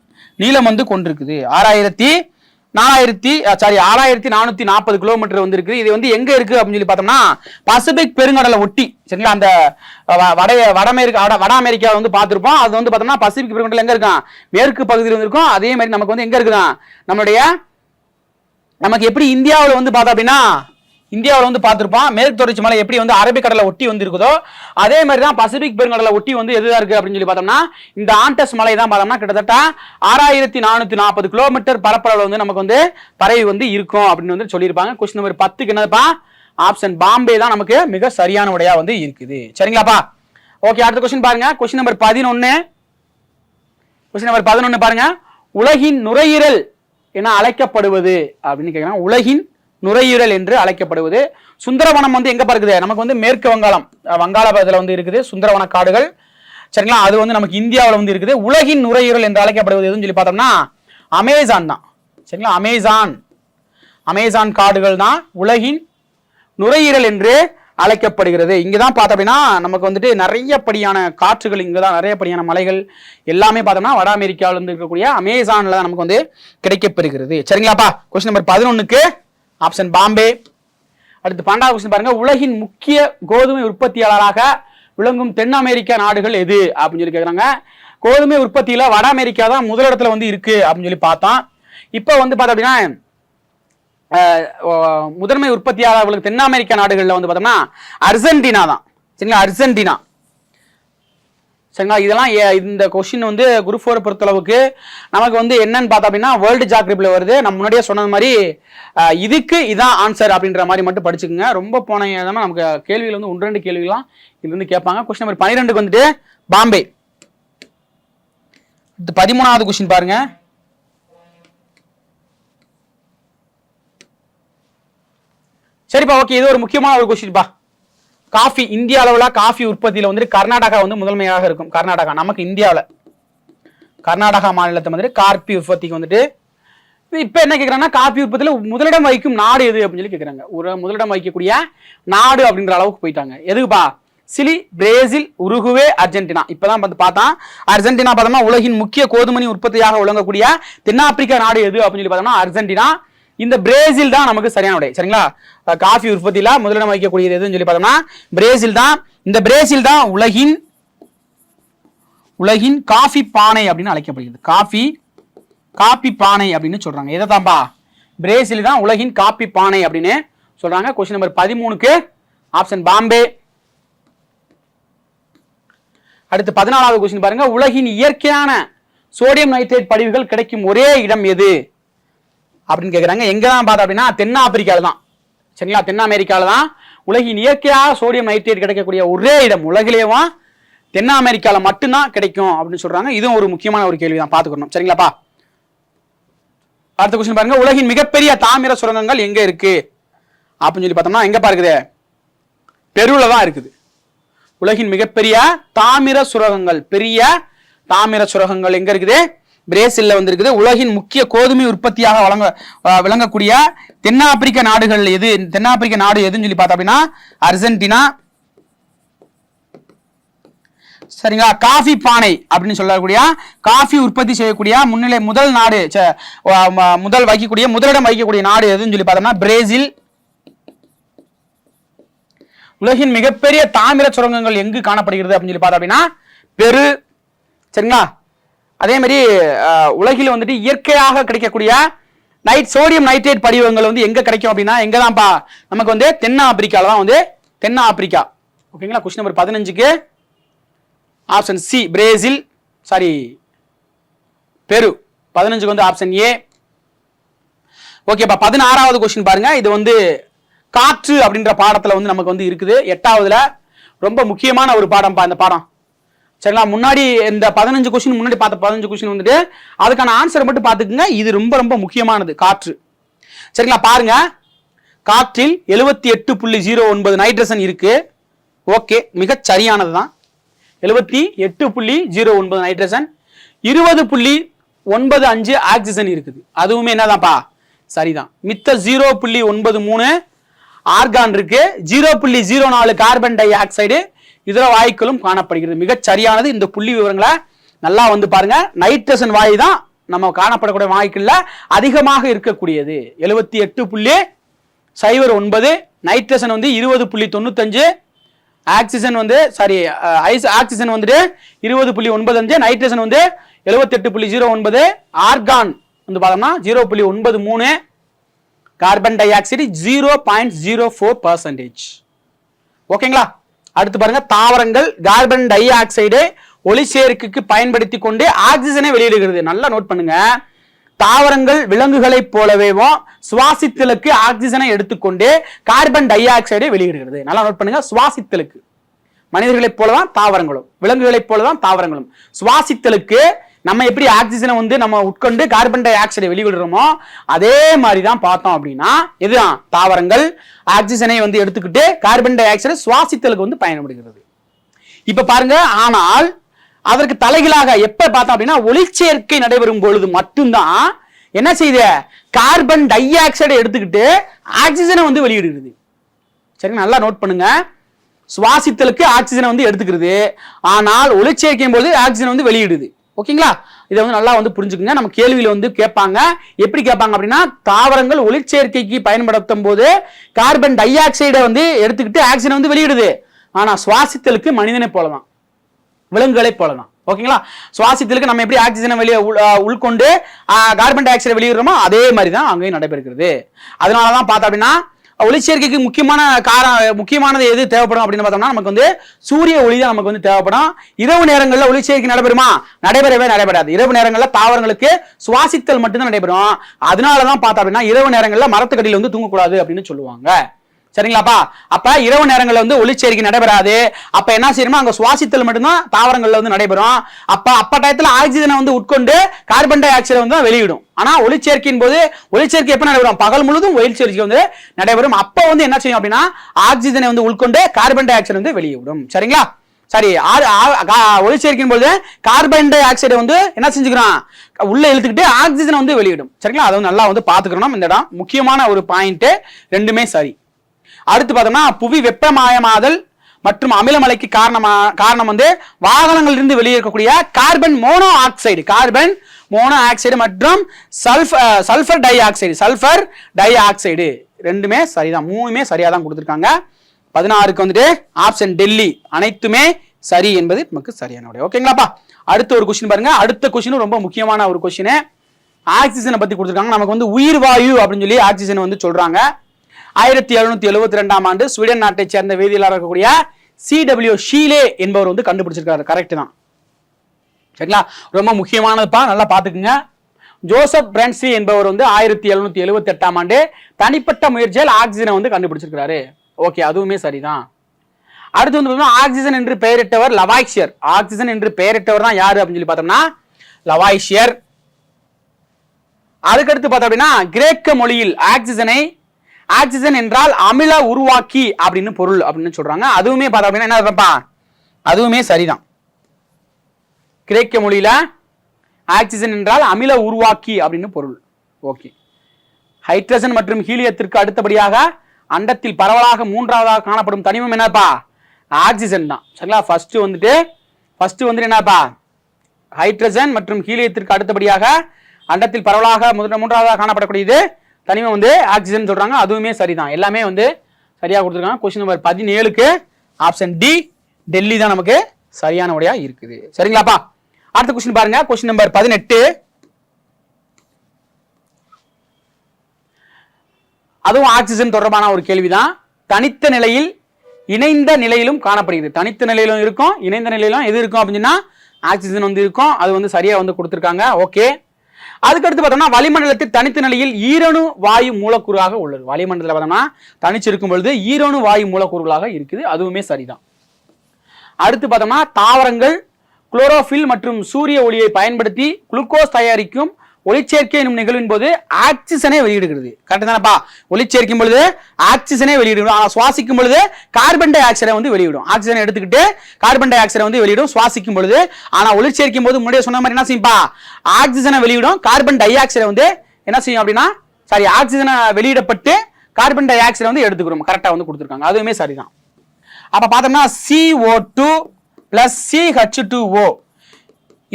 நீளம் வந்து கொண்டிருக்குது. 6440 கிலோமீட்டர் வந்து இருக்குது. இது வந்து எங்க இருக்கு அப்படின்னு சொல்லி பார்த்தோம்னா பசிபிக் பெருங்கடலை ஒட்டி. சரிங்களா? அந்த வட அமெரிக்கா வந்து பார்த்திருப்போம். அது வந்து பார்த்தோம்னா பசிபிக் பெருங்கடல் எங்க இருக்கான்? மேற்கு பகுதியில் வந்து இருக்கும். அதே மாதிரி நமக்கு வந்து எங்க இருக்குதான் நமக்கு எப்படி இந்தியாவில் வந்து பார்த்தோம் அப்படின்னா இந்தியாவில் வந்து பார்த்திருப்போம் மேற்கு தொடர்ச்சி மலை எப்படி வந்து அரபிக்கடலை ஒட்டி வந்து இருக்குதோ அதே மாதிரி தான் பசிபிக் பெருங்கடலை ஒட்டி வந்து எதுதான் இருக்கு அப்படின்னு சொல்லி பார்த்தோம்னா இந்த ஆண்டஸ் மலை தான் பார்த்தோம்னா கிட்டத்தட்ட 6440 கிலோமீட்டர் பரப்பளவில் வந்து நமக்கு வந்து பரவி வந்து இருக்கும் அப்படின்னு வந்து சொல்லியிருப்பாங்க. கொஸ்டின் நம்பர் 10க்கு என்னதுப்பா? ஆப்ஷன் பாம்பே தான் நமக்கு மிக சரியான விடையா வந்து இருக்குது. சரிங்களாப்பா? ஓகே, அடுத்த கொஸ்டின் பாருங்க. கொஸ்டின் நம்பர் 11 பாருங்க. உலகின் நுரையீரல் என அழைக்கப்படுவது அப்படின்னு கேட்கிறாங்க. உலகின் நுரையீரல் என்று அழைக்கப்படுவது சுந்தரவனம் வந்து எங்க இருக்குது? நமக்கு வந்து மேற்கு வங்காளத்துல வந்து இருக்குது சுந்தரவன காடுகள். சரிங்களா? அது வந்து நமக்கு இந்தியாவில் வந்து இருக்குது. உலகின் நுரையீரல் என்று அழைக்கப்படுவது எதுன்னு சொல்லி பார்த்தோம்னா அமேசான் தான். சரிங்களா? அமேசான் காடுகள் தான் உலகின் நுரையீரல் என்று அழைக்கப்படுகிறது. இங்கதான் பார்த்தோம் அப்படின்னா நமக்கு வந்துட்டு நிறையப்படியான காற்றுகள், இங்கதான் நிறையப்படியான மலைகள் எல்லாமே பார்த்தோம்னா வட அமெரிக்காவில் இருந்து இருக்கக்கூடிய அமேசான்ல தான் நமக்கு வந்து கிடைக்கப்பெறுகிறது. சரிங்களாப்பா? கொஸ்டின் நம்பர் 11க்கு ஆப்ஷன் பாம்பே. அடுத்து 12வது கொஸ்டின் பாருங்க. உலகின் முக்கிய கோதுமை உற்பத்தியாளராக விளங்கும் தென் அமெரிக்கா நாடுகள் எது அப்படின்னு சொல்லி கேட்குறாங்க. கோதுமை உற்பத்தியில வட அமெரிக்கா தான் முதலிடத்துல வந்து இருக்கு அப்படின்னு சொல்லி பார்த்தோம். இப்போ வந்து பார்த்தோம் அப்படின்னா முதன்மை உற்பத்தியாளர்களுக்கு தென் அமெரிக்கா நாடுகள்ல வந்து பார்த்தோம்னா அர்ஜென்டினா தான். சரிங்களா? அர்ஜென்டினா. சரிங்களா? இதெல்லாம் இந்த கொஸ்டின் வந்து குரூப் 4 பொறுத்தளவுக்கு நமக்கு வந்து என்னன்னு பார்த்தோம் அப்படின்னா வேர்ல்டு ஜியோகிராஃபில வருது. நம்ம முன்னாடியே சொன்னது மாதிரி இதுக்கு இதான் ஆன்சர் அப்படின்ற மாதிரி மட்டும் படிச்சுக்கோங்க. ரொம்ப போன நமக்கு கேள்விகள் வந்து 1-2 கேள்விகள்லாம் இது வந்து கேட்பாங்க. கொஸ்டின் நம்பர் 12க்கு வந்துட்டு பாம்பே. 13வது கொஸ்டின் பாருங்க. சரிப்பா, ஓகே, இது ஒரு முக்கியமான ஒரு கொஸ்டின் பா. காஃபி, இந்திய அளவுல காஃபி உற்பத்தியில வந்து கர்நாடகா வந்து முதன்மையாக இருக்கும். கர்நாடகா நமக்கு இந்தியாவில் கர்நாடகா மாநிலத்தை வந்துட்டு காஃபி உற்பத்திக்கு வந்துட்டு இப்ப என்ன கேட்கறாங்கன்னா காஃபி உற்பத்தியில முதலிடம் வகிக்கும் நாடு எது அப்படின்னு சொல்லி கேட்கறாங்க. ஒரு முதலிடம் வகிக்கக்கூடிய நாடு அப்படின்ற அளவுக்கு போயிட்டாங்க. எதுக்குப்பா? Chile, Brazil, Uruguay, Argentina. இப்பதான் வந்து பார்த்தா அர்ஜென்டினா பார்த்தோம்னா உலகின் முக்கிய கோதுமை உற்பத்தியாக விளங்கக்கூடிய தென்னாப்பிரிக்கா நாடு எது அப்படின்னு சொல்லி பார்த்தோம்னா அர்ஜென்டினா. இந்த பிரேசில் தான் நமக்கு சரியான விடை. சரிங்களா? காஃபி உற்பத்தியில முதலிடம் வகிக்கக்கூடியது எதுன்னு சொல்லி பார்த்தோம்னா பிரேசில் தான். இந்த பிரேசில் தான் உலகின் காஃபி பானை அப்படின்னு அழைக்கப்படுகிறது. காபி பானை அப்படின்னு சொல்றாங்க. எதை தான்பா? பிரேசில் தான் உலகின் காபி பானை அப்படின்னு சொல்றாங்க. கொஸ்டின் நம்பர் 13க்கு ஆப்ஷன் பாம்பே. அடுத்து 14வது கொஸ்டின் பாருங்க. உலகின் இயற்கையான சோடியம் நைட்ரேட் படிவுகள் கிடைக்கும் ஒரே இடம் எது அப்படின்னு கேட்குறாங்க. எங்க தான் பார்த்தா அப்படின்னா தென்னாப்பிரிக்கால தான். சரிங்களா, தென் அமெரிக்கால தான் உலகின் இயற்கையாக சோடியம் நைட்ரேட் கிடைக்கக்கூடிய ஒரே இடம். உலகிலேயே தென் அமெரிக்கால மட்டும்தான் கிடைக்கும் அப்படின்னு சொல்றாங்க. இதுவும் ஒரு முக்கியமான ஒரு கேள்வி தான், பார்த்துக்கணும். சரிங்களாப்பா. அடுத்த கொஸ்டின் பாருங்க. உலகின் மிகப்பெரிய தாமிர சுரங்கங்கள் எங்க இருக்கு அப்படின்னு சொல்லி பார்த்தோம்னா எங்க இருக்குது? பெருவில் தான் இருக்குது. உலகின் மிகப்பெரிய தாமிர சுரங்கங்கள், பெரிய தாமிர சுரங்கங்கள் எங்க இருக்குது? பிரேசில்ல இருக்குது. உலகின் முக்கிய கோதுமை உற்பத்தியாக விளங்கக்கூடிய தென்னாப்பிரிக்க நாடுகள் எது? தென்னாப்பிரிக்க நாடு எதுன்னு சொல்லி பார்த்தோம் அப்படின்னா அர்ஜென்டினா. சரிங்களா. காஃபி பானை அப்படின்னு சொல்லக்கூடிய காஃபி உற்பத்தி செய்யக்கூடிய முதல் நாடு, முதலிடம் வகிக்கக்கூடிய நாடு எதுன்னு சொல்லி பார்த்தோம்னா பிரேசில். உலகின் மிகப்பெரிய தாமிர சுரங்கங்கள் எங்கு காணப்படுகிறது அப்படின்னு சொல்லி பார்த்தோம் அப்படின்னா பெரு. சரிங்களா. அதே மாதிரி உலகில் இயற்கையாக கிடைக்கக்கூடிய சோடியம் நைட்ரேட் படிவங்கள் எங்க கிடைக்கும் அப்படின்னா எங்க தான்ப்பா? நமக்கு தென்னாப்பிரிக்கால தான் தென்னாப்பிரிக்கா. ஓகேங்களா. கொஸ்டின் நம்பர் 15க்கு option C Brazil, sorry Peru. 15க்கு ஆப்ஷன் ஏ. ஓகேப்பா. 16வது கொஸ்டின் பாருங்க. இது காற்று அப்படின்ற பாடத்துல நமக்கு இருக்குது. 8வதுல ரொம்ப முக்கியமான ஒரு பாடம்ப்பா இந்த பாடம். சரிங்களா. முன்னாடி இந்த 15 கொஸ்டின் முன்னாடி பார்த்த 15 கொஸ்டின் அதுக்கான ஆன்சர் மட்டும் பார்த்துக்குங்க. இது ரொம்ப ரொம்ப முக்கியமானது காற்று. சரிங்களா. பாருங்க, காற்றில் 78.09 நைட்ரஜன் இருக்கு. ஓகே, மிக சரியானது தான். 78.09 நைட்ரஜன், 20.95 ஆக்சிஜன் இருக்குது. அதுவுமே என்னதான்ப்பா? சரிதான். மித்த 0.93 ஆர்கான் இருக்கு. 0.04 கார்பன் டை ஆக்சைடு இதர வாயுக்களும் காணப்படுகிறது. மிகச் சரியானது. இந்த புள்ளி விவரங்களை நல்லா பாருங்க. நைட்ரஜன் வாயு தான் நம்ம காணப்படக்கூடிய வாயுக்கள்ல அதிகமாக இருக்கக்கூடியது. 78.09, nitrogen 20.95, oxygen oxygen 20.95, nitrogen 78.09, argon பார்த்தோம்னா 0.93, கார்பன் டை ஆக்சைடு 0.04%. ஓகேங்களா. அடுத்து பாருங்க, தாவரங்கள் கார்பன் டை ஆக்சைடு ஒளிச்சேர்க்கைக்கு பயன்படுத்தி கொண்டு ஆக்சிஜனை வெளியிடுகிறது. நல்லா நோட் பண்ணுங்க. தாவரங்கள் விலங்குகளைப் போலவே சுவாசித்தலுக்கு ஆக்சிஜனை எடுத்துக்கொண்டு கார்பன் டை ஆக்சைடை வெளியிடுகிறது. நல்லா நோட் பண்ணுங்க. சுவாசித்தலுக்கு மனிதர்களைப் போலதான் தாவரங்களும், விலங்குகளைப் போலதான் தாவரங்களும். சுவாசித்தலுக்கு நம்ம எப்படி ஆக்சிஜனை நம்ம உட்கொண்டு கார்பன் டை ஆக்சைடை வெளியிடுறோமோ அதே மாதிரிதான் பார்த்தோம் அப்படின்னா இதுதான் தாவரங்கள் ஆக்சிஜனை எடுத்துக்கிட்டு கார்பன் டை ஆக்சைடை சுவாசித்தலுக்கு பயன்படுகிறது. இப்ப பாருங்க, ஆனால் அதற்கு தலைகளாக எப்ப பார்த்தோம் அப்படின்னா ஒளிச்சேர்க்கை நடைபெறும் பொழுது மட்டும்தான் என்ன செய்யுது? கார்பன் டை ஆக்சைடை எடுத்துக்கிட்டு ஆக்சிஜனை வெளியிடுகிறது. சரி, நல்லா நோட் பண்ணுங்க. சுவாசித்தலுக்கு ஆக்சிஜனை எடுத்துக்கிறது, ஆனால் ஒளிச்சேர்க்கையும் போது ஆக்சிஜன் வெளியிடுது. ஓகேங்களா. இதை நல்லா புரிஞ்சுக்குங்க. நம்ம கேள்வியில கேட்பாங்க. எப்படி கேட்பாங்க அப்படின்னா, தாவரங்கள் ஒளிச்சேர்க்கைக்கு பயன்படுத்தும் போது கார்பன் டை ஆக்சைடை எடுத்துக்கிட்டு ஆக்சிஜன் வெளியிடுது, ஆனா சுவாசித்தலுக்கு மனிதனை போலதான், விலங்குகளை போலதான். ஓகேங்களா. சுவாசித்தலுக்கு நம்ம எப்படி ஆக்சிஜனை உள்கொண்டு கார்பன் டை ஆக்சைடை வெளியிடுறோமோ அதே மாதிரிதான் அங்கேயும் நடைபெறுகிறது. அதனாலதான் பார்த்தா அப்படின்னா ஒளிச்சேர்க்கைக்கு முக்கியமானது எது தேவைப்படும் அப்படின்னு பார்த்தோம்னா நமக்கு சூரிய ஒளி தான் நமக்கு தேவைப்படும். இரவு நேரங்களில் ஒளிச்சேர்க்கை நடைபெறுமா? நடைபெறாது. இரவு நேரங்களில் தாவரங்களுக்கு சுவாசித்தல் மட்டும்தான் நடைபெறும். அதனாலதான் பார்த்தா அப்படின்னா இரவு நேரங்களில் மரத்துக்கடியில் தூங்கக்கூடாது அப்படின்னு சொல்லுவாங்க. சரிங்களாப்பா. அப்ப இரவு நேரங்கள்ல ஒளிச்சேர்க்கை நடைபெறாது. அப்ப என்ன செய்யணுமா? அங்க சுவாசித்தல் மட்டும்தான் தாவரங்கள்ல நடைபெறும். அப்ப டயத்துல ஆக்சிஜனை உட்கொண்டு கார்பன் டை ஆக்சைடை வெளியிடும். ஆனா ஒளிச்சேர்க்கையின் போது ஒளிச்சேர்க்கை எப்ப நடைபெறும்? பகல் முழுதும் ஒளிச்சேர்க்கை நடைபெறும். அப்ப என்ன செய்யும் அப்படின்னா ஆக்சிஜனை உட்கொண்டு கார்பன் டை ஆக்சைடை வெளியிடும். சரிங்களா. சரி, ஒளிச்சேர்க்கையின் போது கார்பன் டை ஆக்சைடை என்ன செஞ்சுக்கிறான்? உள்ள இழுத்துக்கிட்டு ஆக்சிஜனை வெளியிடும். சரிங்களா. அதை நல்லா பாத்துக்கணும். இந்த இடம் முக்கியமான ஒரு பாயிண்ட். ரெண்டுமே சரி. அடுத்து பார்த்தோம்னா புவி வெப்பமயமாதல் மற்றும் அமிலமலைக்கு காரணம் வாகனங்களிலிருந்து வெளியேறக்கூடிய கார்பன் மோனோ ஆக்சைடு மற்றும் சல்பர் டை ஆக்சைடு ரெண்டுமே சரிதான். மூணுமே சரியா தான் கொடுத்திருக்காங்க. 16க்கு ஆப்ஷன் டெல்லி அனைத்துமே சரி என்பது நமக்கு சரியான. ஓகேங்களாப்பா. அடுத்த ஒரு கொஸ்டின் பாருங்க. அடுத்த கொஸ்டின் ரொம்ப முக்கியமான ஒரு கொஸ்டின். ஆக்சிஜனை பத்தி கொடுத்திருக்காங்க. நமக்கு உயிர் வாயு அப்படின்னு சொல்லி ஆக்சிஜன் சொல்றாங்க. 1772 ஆண்டு ஸ்வீடன் நாட்டை சேர்ந்த வேதியியலாளர் இருக்கக்கூடிய CW ஷீலே என்பவர் வந்து கண்டுபிடிச்சிருக்காரு. கரெக்ட் தான். சரிங்களா, ரொம்ப முக்கியமானதுப்பா, நல்லா பாத்துக்குங்க. ஜோசப் பிரான்சி என்பவர் வந்து 1778 ஆண்டு தனிப்பட்ட முயற்சியால் ஆக்சிஜனை வந்து கண்டுபிடிச்சிருக்காரு. ஓகே, அதுவுமே சரிதான். அடுத்து வந்து ஆக்சிஜன் என்று பெயரிட்டவர் லவாய்சியர். ஆக்சிஜன் என்று பெயரிட்டவர் தான் யாரு அப்படின்னு சொல்லி பார்த்தோம்னா லவாய்சியர். அதுக்கடுத்து பார்த்தோம் அப்படின்னா கிரேக்க மொழியில் ஆக்சிஜன் என்றால் அமில உருவாக்கி அப்படின்னு பொருள் அப்படின்னு சொல்றாங்க. அதுவுமே பார்த்தோம் அப்படின்னா என்ன, அதுவுமே சரிதான். கிரேக்க மொழியில ஆக்சிஜன் என்றால் அமில உருவாக்கி அப்படின்னு பொருள். ஓகே. ஹைட்ரஜன் மற்றும் ஹீலியத்திற்கு அடுத்தபடியாக அண்டத்தில் பரவலாக மூன்றாவதாக காணப்படும் தனிமம் என்னப்பா, ஆக்சிஜன் தான். சரிங்களா, ஃபர்ஸ்ட் வந்துட்டு என்னப்பா, ஹைட்ரஜன் மற்றும் ஹீலியத்திற்கு அடுத்தபடியாக அண்டத்தில் பரவலாக மூன்றாவதாக காணப்படக்கூடியது தனிமம் வந்து ஆக்சிஜன் சொல்றாங்க. அதுவுமே சரிதான். எல்லாமே வந்து சரியா கொடுத்துருக்காங்க. கொஸ்டின் நம்பர் 17க்கு ஆப்ஷன் டி டெல்லி தான் நமக்கு சரியான விடையா இருக்குது. சரிங்களாப்பா. அடுத்த கொஸ்டின் பாருங்க. Question number 18. அதுவும் ஆக்சிஜன் தொடர்பான ஒரு கேள்விதான். தனித்த நிலையில் இணைந்த நிலையிலும் காணப்படுகிறது. தனித்த நிலையிலும் இருக்கும், இணைந்த நிலையிலும் எது இருக்கும் அப்படின்னா ஆக்சிஜன் வந்து இருக்கும். அது வந்து சரியா வந்து கொடுத்திருக்காங்க. ஓகே. அதுக்கடுத்து பார்த்தோம்னா வளிமண்டலத்தில் தனித்த நிலையில் ஈரணு வாயு மூலக்கூறாக உள்ளது. வளிமண்டலத்தில் பார்த்தோம்னா தனிச்சிருக்கும் பொழுது ஈரணு வாயு மூலக்கூறுகளாக இருக்குது. அதுவுமே சரிதான். அடுத்து பார்த்தோம்னா தாவரங்கள் குளோரோஃபில் மற்றும் சூரிய ஒளியை பயன்படுத்தி குளுக்கோஸ் தயாரிக்கும் ஒளிச்சேர்க்கை என்னும் நிகழ்வின் போது ஆக்சிஜனை வெளியிடுகிறது. கரெக்ட் தானப்பா. ஒளிச்சேர்க்கும் பொழுது ஆக்சிஜனை வெளியிடும், ஆனால் சுவாசிக்கும் பொழுது கார்பன் டை ஆக்சைடை வந்து வெளியிடும். ஆக்சிஜனை எடுத்துக்கிட்டு கார்பன் டை ஆக்சைடை வந்து வெளியிடும் சுவாசிக்கும் பொழுது. ஆனால் ஒளிச்சேர்க்கும் போது முன்னாடியே சொன்ன மாதிரி என்ன செய்யும்பா, ஆக்சிஜனை வெளியிடும், கார்பன் டை ஆக்சைடை வந்து என்ன செய்யும் அப்படின்னா ஆக்சிஜனை வெளியிடப்பட்டு கார்பன் டை ஆக்சைடை வந்து எடுத்துக்கிறோம். கரெக்டாக வந்து கொடுத்துருக்காங்க. அதுவுமே சரிதான். அப்ப பார்த்தோம்னா CO2 plus CH2O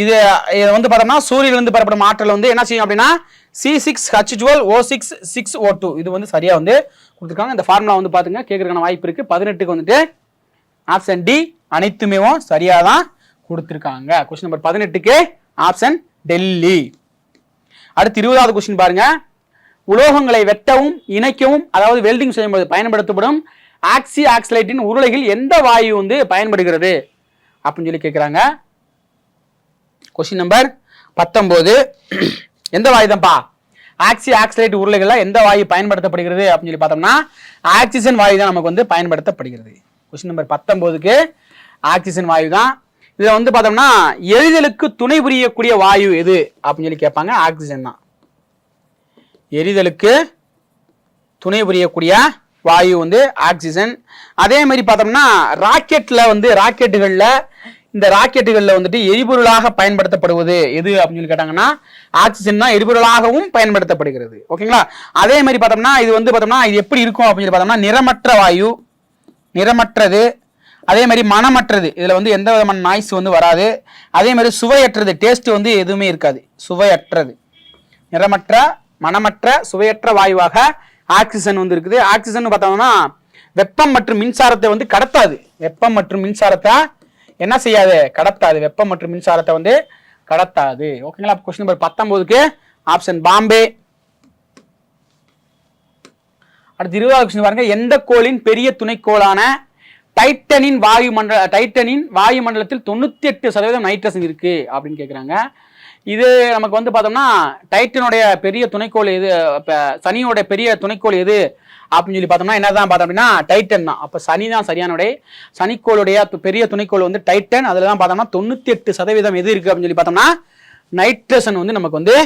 இது வந்து பார்த்தோம்னா சூரியனிலிருந்து பெறப்படும் ஆற்றல் வந்து என்ன செய்யும் அப்படின்னா C6H12O6 6O2 இது வந்து சரியா வந்து கொடுத்துருக்காங்க. இந்த ஃபார்முலா வந்து பாத்துங்க, கேட்கறதுக்கான வாய்ப்பு இருக்கு. 18க்கு வந்துட்டு ஆப்ஷன் டி அனைத்துமே சரியா தான் கொடுத்துருக்காங்க. கொஸ்டின் நம்பர் 18க்கு ஆப்ஷன் டெல்லி. அடுத்து 20வது கொஸ்டின் பாருங்க. உலோகங்களை வெட்டவும் இணைக்கவும் அதாவது வெல்டிங் செய்யும்போது பயன்படுத்தப்படும் ஆக்சிலைட்டின் உருளைகள் எந்த வாயு வந்து பயன்படுகிறது அப்படின்னு சொல்லி கேட்கிறாங்க. கொஸ்டின் நம்பர் 19 எந்த வாயு தான்ப்பா ஆக்சிலைட் உருளைகள்ல எந்த வாயு பயன்படுத்தப்படுகிறது அப்படின்னு சொல்லி பார்த்தோம்னா ஆக்சிஜன் வாயு தான் நமக்கு வந்து பயன்படுத்தப்படுகிறது. கொஸ்டின் நம்பர் 19க்கு ஆக்சிஜன் வாயு தான். இதுல வந்து பார்த்தோம்னா எரிதலுக்கு துணை புரியக்கூடிய வாயு எது அப்படின்னு சொல்லி கேட்பாங்க. ஆக்சிஜன் தான் எரிதலுக்கு துணை புரியக்கூடிய வாயு வந்து ஆக்சிஜன். அதே மாதிரி பார்த்தோம்னா ராக்கெட்டுகள்ல வந்துட்டு எரிபொருளாக பயன்படுத்தப்படுவது எது அப்படின்னு சொல்லி கேட்டாங்கன்னா ஆக்சிஜன் தான் எரிபொருளாகவும் பயன்படுத்தப்படுகிறது. ஓகேங்களா. அதே மாதிரி பார்த்தோம்னா இது வந்து பார்த்தோம்னா இது எப்படி இருக்கும் அப்படின்னு சொல்லி பார்த்தோம்னா நிறமற்ற வாயு, நிறமற்றது, அதே மாதிரி மனமற்றது. இதுல வந்து எந்த விதமான நாய்ஸ் வந்து வராது. அதே மாதிரி சுவையற்றது, டேஸ்ட் வந்து எதுவுமே இருக்காது, சுவையற்றது. நிறமற்ற, மனமற்ற, சுவையற்ற வாயுவாக ஆக்சிஜன் வந்து இருக்குது. ஆக்சிஜன் பார்த்தோம்னா வெப்பம் மற்றும் மின்சாரத்தை வந்து கடத்தாது. வெப்பம் மற்றும் மின்சாரத்தை என்ன செய்யாது, கடத்தாது. வெப்பம் மற்றும் மின்சாரத்தை வந்து கடத்தாது. ஓகேங்களா. கொஸ்டின் நம்பர் 19க்கு ஆப்ஷன் பாம்பே. அடுத்து 20வது கொஸ்டின் பாருங்க. எந்த கோளின் பெரிய துணைக்கோளான டைட்டனின் வாயு மண்டலத்தில் 98% நைட்ரஜன் இருக்கு அப்படின்னு கேட்குறாங்க. இது நமக்கு வந்து பார்த்தோம்னா டைட்டனுடைய பெரிய துணைக்கோள் எது, சனியோட பெரிய துணைக்கோள் எது அப்படின்னு சொல்லி பார்த்தோம்னா என்னதான் பார்த்தோம் அப்படின்னா டைட்டன் தான். அப்போ சனி தான் சரியான விடை. சனிக்கோளுடைய பெரிய துணைக்கோள் வந்து டைட்டன். அதில் தான் பார்த்தோம்னா 98% எது இருக்கு அப்படின்னு சொல்லி பார்த்தோம்னா நைட்ரஜன் வந்து நமக்கு வந்து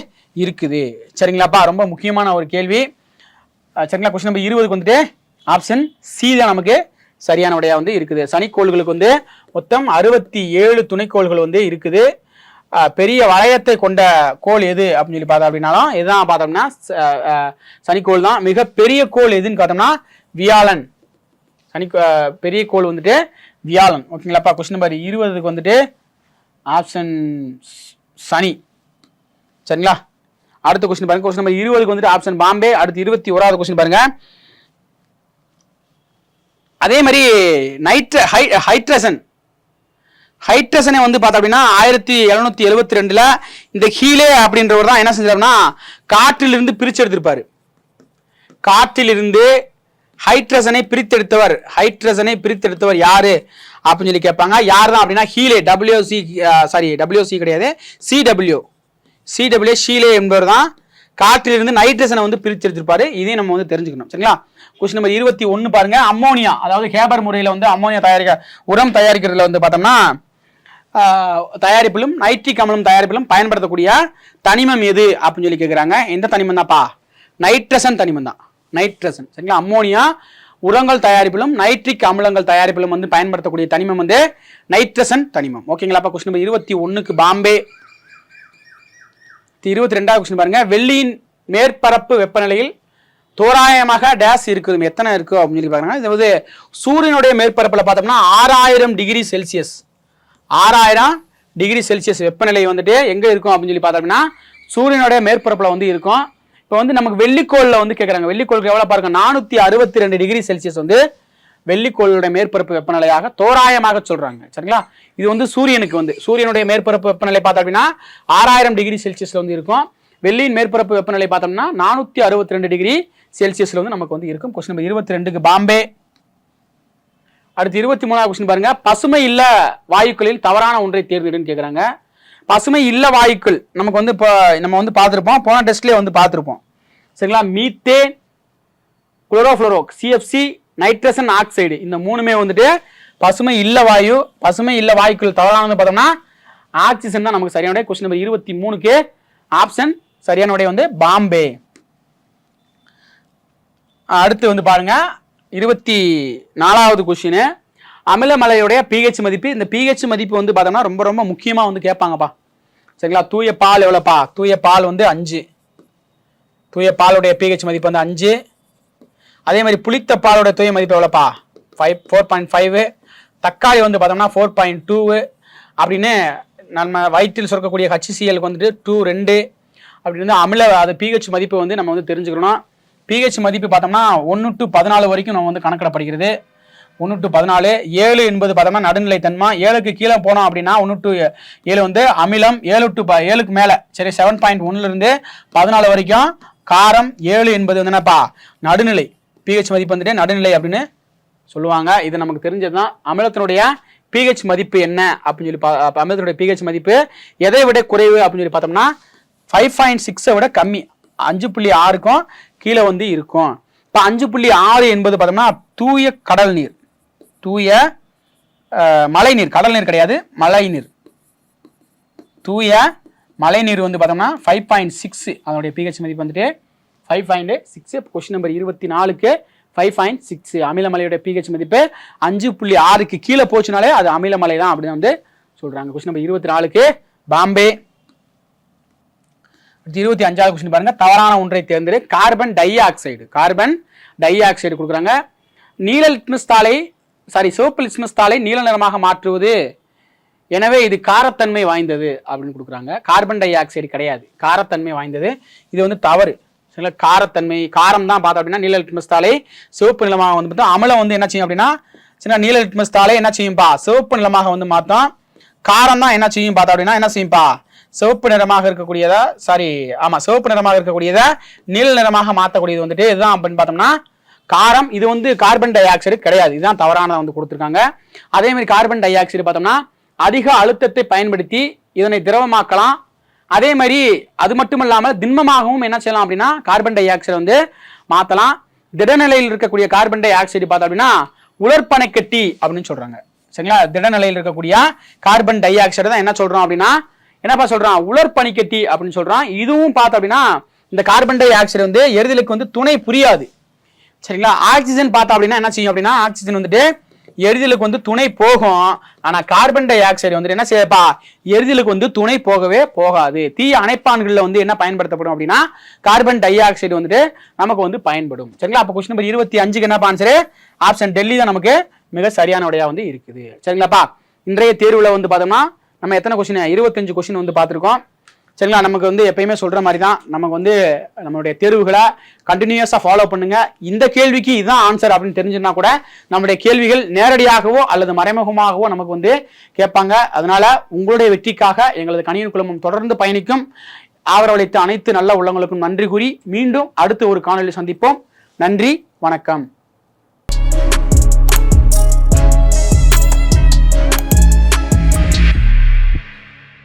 இருக்குது. சரிங்களாப்பா. ரொம்ப முக்கியமான ஒரு கேள்வி. சரிங்களா. கொஸ்டின் நம்பர் 20க்கு வந்துட்டு ஆப்ஷன் சி தான் நமக்கு சரியான விடையா வந்து இருக்குது. சனிக்கோள்களுக்கு வந்து மொத்தம் 67 துணைக்கோள்கள் வந்து இருக்குது. பெரிய வளையத்தை கொண்ட கோள் எது அப்படின்னு சொல்லி பார்த்தோம் அப்படின்னாலும் இதுதான் பார்த்தோம்னா சனிக்கோள் தான். மிக பெரிய கோள் எதுன்னு பார்த்தோம்னா வியாழன். பெரிய கோள் வந்துட்டு வியாழன். ஓகேங்களாப்பா. கொஸ்டின் நம்பர் 20க்கு வந்துட்டு ஆப்ஷன் சனி. சரிங்களா. அடுத்த கொஸ்டின் பாருங்க. கொஸ்டின் நம்பர் 20க்கு வந்துட்டு ஆப்ஷன் பாம்பே. அடுத்து 21வது கொஸ்டின் பாருங்க. அதே மாதிரி ஹைட்ரஜனை வந்து பார்த்தோம் அப்படின்னா 1772 இந்த ஹீலே அப்படின்றவர் தான் என்ன செஞ்சாருன்னா காற்றிலிருந்து பிரிச்சு எடுத்திருப்பாரு. காற்றிலிருந்து ஹைட்ரஜனை பிரித்தெடுத்தவர் யாரு அப்படின்னு சொல்லி கேட்பாங்க. யார் தான் அப்படின்னா ஹீலே, WC கிடையாது, CW ஷீலே என்பவர் தான் காற்றிலிருந்து நைட்ரஜனை வந்து பிரித்தெடுத்திருப்பாரு. இதையும் நம்ம வந்து தெரிஞ்சுக்கணும். சரிங்களா? கொஸ்டின் நம்பர் 21 பாருங்க. அம்மோனியா, அதாவது ஹேபர் முறையில் வந்து அம்மோனியா உரம் தயாரிக்கிறதுல வந்து பார்த்தோம்னா தயாரிப்பிலும் நைட்ரிக் அமிலம் தயாரிப்பிலும் பயன்படுத்தக்கூடிய தனிமம் எது அப்படின்னு சொல்லி கேட்குறாங்க. எந்த தனிமம் தான்ப்பா? நைட்ரசன் தனிமம் தான், நைட்ரசன். சரிங்களா? அம்மோனியா உரங்கள் தயாரிப்பிலும் நைட்ரிக் அமிலங்கள் தயாரிப்பிலும் வந்து பயன்படுத்தக்கூடிய தனிமம் வந்து நைட்ரசன் தனிமம். ஓகேங்களா? கொஸ்டின் நம்பர் 21க்கு பாம்பே. 22வது கொஸ்டின் பாருங்க. வெள்ளியின் மேற்பரப்பு வெப்பநிலையில் தோராயமாக டேஸ் இருக்குது, எத்தனை இருக்கு அப்படின்னு சொல்லி பாருங்க. இது வந்து சூரியனுடைய மேற்பரப்பில் பார்த்தோம்னா 6000 டிகிரி செல்சியஸ், 6000 டிகிரி செல்சியஸ் வெப்பநிலை வந்துட்டு எங்க இருக்கும் அப்படின்னு சொல்லி பார்த்தோம்னா சூரியனுடைய மேற்பரப்பில் வந்து இருக்கும். இப்போ வந்து நமக்கு வெள்ளிக்கோளில் வந்து கேட்குறாங்க. வெள்ளிக்கோளுக்கு எவ்வளோ பாருங்க, 462 டிகிரி செல்சியஸ் வந்து வெள்ளிக்கோளுடைய மேற்பரப்பு வெப்பநிலையாக தோராயமாக சொல்றாங்க. சரிங்களா? இது வந்து சூரியனுடைய மேற்பரப்பு வெப்பநிலை பார்த்தோம் அப்படின்னா 6000 டிகிரி செல்சியஸ்ல வந்து இருக்கும். வெள்ளியின் மேற்பரப்பு வெப்பநிலை பார்த்தோம்னா 462 டிகிரி செல்சியஸ்ல வந்து நமக்கு வந்து இருக்கும். கொஸ்டின் நம்பர் 22க்கு பாம்பே. அடுத்து 23வது கொஸ்டின் பாருங்க. பசுமை இல்ல வாயுக்களில் தவறான ஒன்றை தேர்ந்தெடுன்னு கேட்குறாங்க. பசுமை இல்ல வாயுக்கள் நமக்கு வந்து இப்போ நம்ம வந்து பார்த்துருப்போம், போன டெஸ்ட்லேயே வந்து பார்த்துருப்போம். சரிங்களா? Methane, chlorofluoro, CFC, nitrogen oxide, இந்த மூணுமே வந்துட்டு பசுமை இல்ல வாயு. பசுமை இல்ல வாயுக்கள் தவறானது பார்த்தோம்னா ஆக்சிஜன் தான் நமக்கு சரியான. கொஸ்டின் நம்பர் 23க்கு ஆப்ஷன் சரியான விடை வந்து பாம்பே. அடுத்து வந்து பாருங்க 24வது கொஸ்டின். அமிலமலையுடைய pH மதிப்பு. இந்த pH மதிப்பு வந்து பார்த்தோம்னா ரொம்ப ரொம்ப முக்கியமாக வந்து கேட்பாங்கப்பா. சரிங்களா? தூய பால் எவ்வளோப்பா? தூய பால் வந்து 5. தூய பாலுடைய pH மதிப்பு வந்து 5. அதே மாதிரி புளித்த பாலோட தூய மதிப்பு எவ்வளோப்பா? 4.5. தக்காளி வந்து பார்த்தோம்னா 4.2 அப்படின்னு நம்ம வயிற்றில் சுரக்கக்கூடிய HCl வந்துட்டு 2 அப்படின்னு அது pH மதிப்பு வந்து நம்ம வந்து தெரிஞ்சுக்கணும். pH மதிப்பு பார்த்தோம்னா 1 to 14 வரைக்கும் நம்ம வந்து கணக்கிடப்படுகிறது. 1 to 14. 7 என்பது பார்த்தோம்னா நடுநிலை தன்மை. 7க்கு கீழே போனோம் அப்படின்னா 1 to 7 வந்து அமிலம். 7க்கு மேலே சரி 7.1 இருந்து 14 வரைக்கும் காரம். 7 என்பது வந்து என்னப்பா? நடுநிலை. pH மதிப்பு வந்துட்டு நடுநிலை அப்படின்னு சொல்லுவாங்க. இது நமக்கு தெரிஞ்சதுதான். அமிலத்தினுடைய pH மதிப்பு என்ன அப்படின்னு சொல்லி அமிலத்தினுடைய pH மதிப்பு எதை விட குறைவு அப்படின்னு சொல்லி பார்த்தோம்னா 5.6 விட கம்மி, 5.6க்கும் கீழே வந்து இருக்கும். இப்போ 5.6 என்பது பார்த்தோம்னா தூய கடல் நீர், தூய மழை நீர், கடல் நீர் கிடையாது, மழை நீர். தூய மழை நீர் வந்து பார்த்தோம்னா 5.6, அதனுடைய pH மதிப்பு வந்துட்டு 5.6. கொஸ்டின் நம்பர் 24க்கு 5.6. அமிலமலையோட pH மதிப்பு 5.6க்கு கீழே போச்சுனாலே அது அமிலமலை தான் அப்படின்னு வந்து சொல்றாங்க. கொஸ்டின் நம்பர் 24க்கு பாம்பே. 25வது கொஸ்டின் பாருங்க. தவறான ஒன்றை தேர்ந்தெடு. கார்பன் டை ஆக்சைடு கொடுக்குறாங்க. நீல லிட்மஸ் தாளை சிவப்பு லிட்மஸ் தாளை நீல நிறமாக மாற்றுவது, எனவே இது காரத்தன்மை வாய்ந்தது அப்படின்னு கொடுக்குறாங்க. கார்பன் டை ஆக்சைடு கிடையாது, காரத்தன்மை வாய்ந்தது. இது வந்து தவறு. சரிங்களா? காரத்தன்மை, காரம் தான் பார்த்தோம் அப்படின்னா நீல லிட்மஸ் தாளை சிவப்பு நிலமாக வந்து பார்த்தா அமிலம் வந்து என்ன செய்யும் அப்படின்னா நீல லிட்மஸ் தாளை என்ன செய்யும்பா? சிவப்பு நிலமாக வந்து மாற்றோம். காரம் தான் என்ன செய்யும் பார்த்தோம் அப்படின்னா என்ன செய்யும்பா? சிவப்பு நிறமாக இருக்கக்கூடியதா சிவப்பு நிறமாக இருக்கக்கூடியதை நீல நிறமாக மாற்றக்கூடியது வந்துட்டு இதுதான் அப்படின்னு பார்த்தோம்னா காரம். இது வந்து கார்பன் டை ஆக்சைடு கிடையாது. இதுதான் தவறானதை வந்து கொடுத்துருக்காங்க. அதே மாதிரி கார்பன் டை ஆக்சைடு பார்த்தோம்னா அதிக அழுத்தத்தை பயன்படுத்தி இதனை திரவமாக்கலாம். அதே மாதிரி அது மட்டும் இல்லாமல் திண்மமாகவும் என்ன செய்யலாம் அப்படின்னா கார்பன் டை ஆக்சைடு வந்து மாற்றலாம். திடநிலையில் இருக்கக்கூடிய கார்பன் டை ஆக்சைடு பார்த்தோம் அப்படின்னா உலர்பனைக்கட்டி அப்படின்னு சொல்றாங்க. சரிங்களா? திடநிலையில் இருக்கக்கூடிய கார்பன் டை ஆக்சைடு தான் என்ன சொல்றோம் அப்படின்னா என்னப்பா சொல்றான்? உலர்பனிக்கட்டி அப்படின்னு சொல்றான். இதுவும் பார்த்தோம் அப்படின்னா இந்த கார்பன் டை ஆக்சைடு வந்து எரிதலுக்கு வந்து துணை புரியாது. சரிங்களா? ஆக்சிஜன் பார்த்தோம் அப்படின்னா என்ன செய்யும் அப்படின்னா ஆக்சிஜன் வந்துட்டு எரிதலுக்கு வந்து துணை போகும். ஆனா கார்பன் டை ஆக்சைடு வந்து என்ன செய்யப்பா? எரிதலுக்கு வந்து துணை போகவே போகாது. தீய அணைப்பான்கள்ல வந்து என்ன பயன்படுத்தப்படும் அப்படின்னா கார்பன் டை ஆக்சைடு வந்துட்டு நமக்கு வந்து பயன்படும். சரிங்களா? அப்போ கொஸ்டின் நம்பர் 25க்கு என்ன ஆன்சரு? ஆப்ஷன் டெல்லி தான் நமக்கு மிக சரியான விடையா வந்து இருக்குது. சரிங்களாப்பா? இன்றைய தேர்வுல வந்து பார்த்தோம்னா நம்ம எத்தனை கொஸ்டின்? 25 கொஸ்டின் வந்து பார்த்துருக்கோம். சரிங்களா? நமக்கு வந்து எப்பயுமே சொல்ற மாதிரி தான் நமக்கு வந்து நம்மளுடைய தேர்வுகளை கண்டினியூஸாக ஃபாலோ பண்ணுங்க. இந்த கேள்விக்கு இதுதான் ஆன்சர் அப்படின்னு தெரிஞ்சுன்னா கூட நம்முடைய கேள்விகள் நேரடியாகவோ அல்லது மறைமுகமாகவோ நமக்கு வந்து கேட்பாங்க. அதனால உங்களுடைய வெற்றிக்காக எங்களது கணியன் குழுமம் தொடர்ந்து பயணிக்கும். ஆதரவளித்த அனைத்து நல்ல உள்ளங்களுக்கும் நன்றி கூறி மீண்டும் அடுத்து ஒரு காணொலி சந்திப்போம். நன்றி, வணக்கம்.